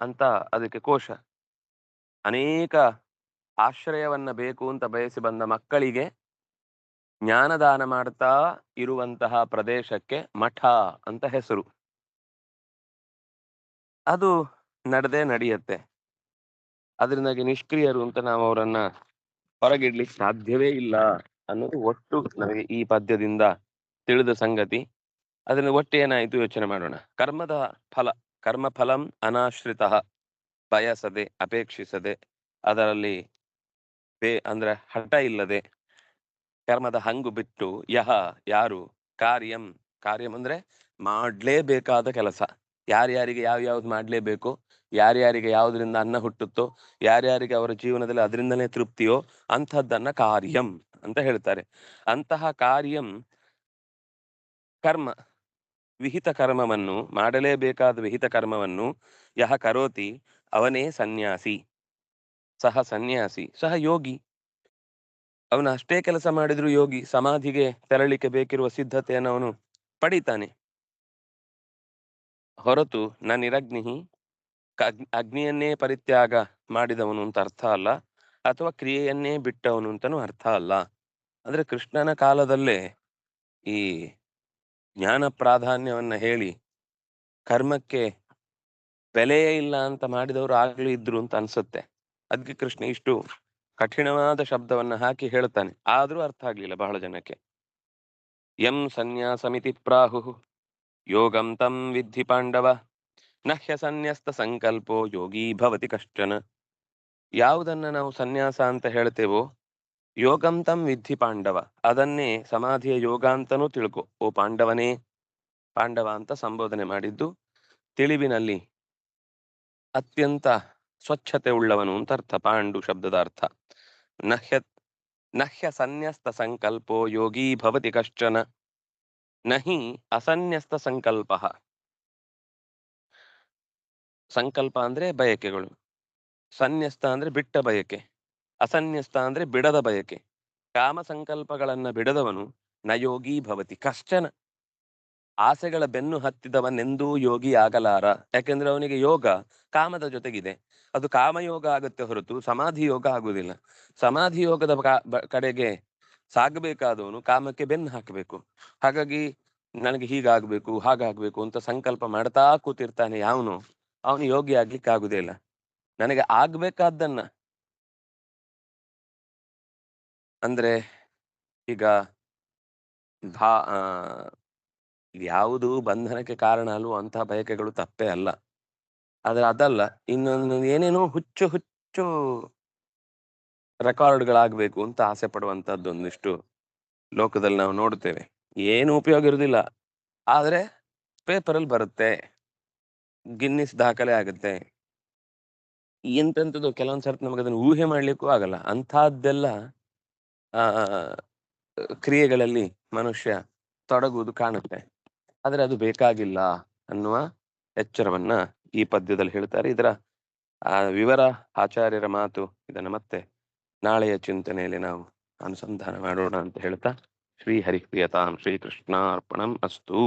ಅಂತ ಅದಕ್ಕೆ ಕೋಶ. ಅನೇಕ ಆಶ್ರಯವನ್ನ ಬೇಕು ಅಂತ ಬಯಸಿ ಬಂದ ಮಕ್ಕಳಿಗೆ ಜ್ಞಾನದಾನ ಮಾಡ್ತಾ ಇರುವಂತಹ ಪ್ರದೇಶಕ್ಕೆ ಮಠ ಅಂತ ಹೆಸರು. ಅದು ನಡೆಯುತ್ತೆ. ಅದರಿಂದಾಗಿ ನಿಷ್ಕ್ರಿಯರು ಅಂತ ನಾವು ಅವರನ್ನ ಹೊರಗಿಡ್ಲಿಕ್ಕೆ ಸಾಧ್ಯವೇ ಇಲ್ಲ ಅನ್ನೋದು ಒಟ್ಟು ನಮಗೆ ಈ ಪದ್ಯದಿಂದ ತಿಳಿದ ಸಂಗತಿ. ಅದನ್ನ ಒಟ್ಟು ಏನಾಯ್ತು ಯೋಚನೆ ಮಾಡೋಣ. ಕರ್ಮದ ಫಲ, ಕರ್ಮ ಫಲಂ ಅನಾಶ್ರಿತ, ಬಯಸದೆ, ಅಪೇಕ್ಷಿಸದೆ, ಅದರಲ್ಲಿ ಅಂದ್ರೆ ಹಠ ಇಲ್ಲದೆ, ಕರ್ಮದ ಹಂಗು ಬಿಟ್ಟು, ಯಾರು ಕಾರ್ಯಂ ಅಂದ್ರೆ ಮಾಡ್ಲೇಬೇಕಾದ ಕೆಲಸ, ಯಾರ್ಯಾರಿಗೆ ಯಾವ್ಯಾವ್ದು ಮಾಡ್ಲೇಬೇಕು, ಯಾರ್ಯಾರಿಗೆ ಯಾವ್ದ್ರಿಂದ ಅನ್ನ ಹುಟ್ಟುತ್ತೋ, ಯಾರ್ಯಾರಿಗೆ ಅವರ ಜೀವನದಲ್ಲಿ ಅದರಿಂದಲೇ ತೃಪ್ತಿಯೋ ಅಂಥದ್ದನ್ನ ಕಾರ್ಯಂ ಅಂತ ಹೇಳ್ತಾರೆ. ಅಂತಹ ಕಾರ್ಯಂ ಕರ್ಮ, ವಿಹಿತ ಕರ್ಮವನ್ನು ಮಾಡಲೇಬೇಕಾದ ವಿಹಿತ ಕರ್ಮವನ್ನು ಕರೋತಿ ಅವನೇ ಸನ್ಯಾಸಿ, ಸಹ ಯೋಗಿ. ಅವನು ಅಷ್ಟೇ ಕೆಲಸ ಮಾಡಿದ್ರು ಯೋಗಿ. ಸಮಾಧಿಗೆ ತೆರಳಿಕೆ ಬೇಕಿರುವ ಸಿದ್ಧತೆಯನ್ನು ಅವನು ಪಡಿತಾನೆ. ಹೊರತು ನಿರಗ್ನಿ, ಅಗ್ನಿಯನ್ನೇ ಪರಿತ್ಯಾಗ ಮಾಡಿದವನು ಅಂತ ಅರ್ಥ ಅಲ್ಲ, ಅಥವಾ ಕ್ರಿಯೆಯನ್ನೇ ಬಿಟ್ಟವನು ಅಂತನೂ ಅರ್ಥ ಅಲ್ಲ. ಅಂದ್ರೆ ಕೃಷ್ಣನ ಕಾಲದಲ್ಲೇ ಈ ಜ್ಞಾನ ಪ್ರಾಧಾನ್ಯವನ್ನ ಹೇಳಿ ಕರ್ಮಕ್ಕೆ ಬೆಲೆಯೇ ಇಲ್ಲ ಅಂತ ಮಾಡಿದವರು ಆಗ್ಲೂ ಇದ್ರು ಅಂತ ಅನ್ಸುತ್ತೆ. ಅದಕ್ಕೆ ಕೃಷ್ಣ ಇಷ್ಟು ಕಠಿಣವಾದ ಶಬ್ದವನ್ನ ಹಾಕಿ ಹೇಳ್ತಾನೆ. ಆದ್ರೂ ಅರ್ಥ ಆಗ್ಲಿಲ್ಲ ಬಹಳ ಜನಕ್ಕೆ. ಯಂ ಸನ್ಯಾಸಮಿತಿ ಪ್ರಾಹು ಯೋಗಂ ತಂ ವಿದ್ಧಿ ಪಾಂಡವ, ನಹ್ಯ ಸನ್ಯಸ್ತ ಸಂಕಲ್ಪೋ ಯೋಗಿ ಭವತಿ ಕಶ್ಚನ. ಯಾವುದನ್ನ ನಾವು ಸನ್ಯಾಸ ಅಂತ ಹೇಳ್ತೇವೋ, ಯೋಗಂ ತಂ ವಿದ್ಧಿ ಪಾಂಡವ, ಅದನ್ನೇ ಸಮಾಧಿಯ ಯೋಗ ಅಂತನೂ ತಿಳ್ಕೊ ಓ ಪಾಂಡವನೇ. ಪಾಂಡವ ಅಂತ ಸಂಬೋಧನೆ ಮಾಡಿದ್ದು ತಿಳಿವಿನಲ್ಲಿ ಅತ್ಯಂತ ಸ್ವಚ್ಛತೆ ಉಳ್ಳವನು ಅಂತ ಅರ್ಥ. ಪಾಂಡು ಶಬ್ದದ ಅರ್ಥ ನಹ್ಯ ಸನ್ಯಸ್ತ ಸಂಕಲ್ಪೋ ಯೋಗಿ ಭವತಿ ಕಶ್ಚನ, ನಹಿ ಅಸನ್ಯಸ್ತ ಸಂಕಲ್ಪ. ಸಂಕಲ್ಪ ಅಂದ್ರೆ ಬಯಕೆಗಳು, ಸನ್ಯಸ್ತ ಅಂದ್ರೆ ಬಿಟ್ಟ ಬಯಕೆ, ಅಸನ್ಯಸ್ತ ಅಂದ್ರೆ ಬಿಡದ ಬಯಕೆ. ಕಾಮ ಸಂಕಲ್ಪಗಳನ್ನ ಬಿಡದವನು ನಯೋಗಿ ಭವತಿ ಕಶ್ಚನ, ಆಸೆಗಳ ಬೆನ್ನು ಹತ್ತಿದವನೆಂದೂ ಯೋಗಿ ಆಗಲಾರ. ಯಾಕೆಂದ್ರೆ ಅವನಿಗೆ ಯೋಗ ಕಾಮದ ಜೊತೆಗಿದೆ. ಅದು ಕಾಮಯೋಗ ಆಗುತ್ತೆ ಹೊರತು ಸಮಾಧಿ ಯೋಗ ಆಗುವುದಿಲ್ಲ. ಸಮಾಧಿ ಯೋಗದ ಕಡೆಗೆ ಸಾಗಬೇಕಾದವನು ಕಾಮಕ್ಕೆ ಬೆನ್ನು ಹಾಕಬೇಕು. ಹಾಗಾಗಿ ನನಗೆ ಹೀಗಾಗ್ಬೇಕು ಹಾಗಾಗ್ಬೇಕು ಅಂತ ಸಂಕಲ್ಪ ಮಾಡ್ತಾ ಕೂತಿರ್ತಾನೆ ಯಾವನು, ಅವನು ಯೋಗಿ ಆಗ್ಲಿಕ್ಕೆ ಆಗುದೇ ಇಲ್ಲ. ನನಗೆ ಆಗ್ಬೇಕಾದ್ದನ್ನ, ಅಂದ್ರೆ ಈಗ ಯಾವುದು ಬಂಧನಕ್ಕೆ ಕಾರಣ ಅಲ್ವೋ ಅಂತಹ ಬಯಕೆಗಳು ತಪ್ಪೇ ಅಲ್ಲ. ಆದ್ರೆ ಅದಲ್ಲ, ಇನ್ನೊಂದು ಏನೇನೋ ಹುಚ್ಚು ರೆಕಾರ್ಡ್ಗಳಾಗ್ಬೇಕು ಅಂತ ಆಸೆ ಪಡುವಂತದ್ದು ಒಂದಿಷ್ಟು ಲೋಕದಲ್ಲಿ ನಾವು ನೋಡ್ತೇವೆ. ಏನು ಉಪಯೋಗ ಇರುದಿಲ್ಲ, ಆದ್ರೆ ಪೇಪರಲ್ಲಿ ಬರುತ್ತೆ, ಗಿನ್ನಿಸ್ ದಾಖಲೆ ಆಗುತ್ತೆ. ಎಂತೆಂಥದ್ದು ಕೆಲವೊಂದ್ಸರ್ತಿ ನಮಗೆ ಅದನ್ನು ಊಹೆ ಮಾಡ್ಲಿಕ್ಕೂ ಆಗಲ್ಲ. ಅಂಥದ್ದೆಲ್ಲ ಕ್ರಿಯೆಗಳಲ್ಲಿ ಮನುಷ್ಯ ತೊಡಗುವುದು ಕಾಣುತ್ತೆ. ಆದ್ರೆ ಅದು ಬೇಕಾಗಿಲ್ಲ ಅನ್ನುವ ಎಚ್ಚರವನ್ನ ಈ ಪದ್ಯದಲ್ಲಿ ಹೇಳ್ತಾರೆ. ಇದರ ವಿವರ ಆಚಾರ್ಯರ ಮಾತು, ಇದನ್ನ ಮತ್ತೆ ನಾಳೆಯ ಚಿಂತನೆಯಲ್ಲಿ ನಾವು ಅನುಸಂಧಾನ ಮಾಡೋಣ ಅಂತ ಹೇಳ್ತಾ ಶ್ರೀ ಹರಿಪ್ರಿಯತಾಂ ಶ್ರೀಕೃಷ್ಣಾರ್ಪಣಂ ಅಸ್ತು.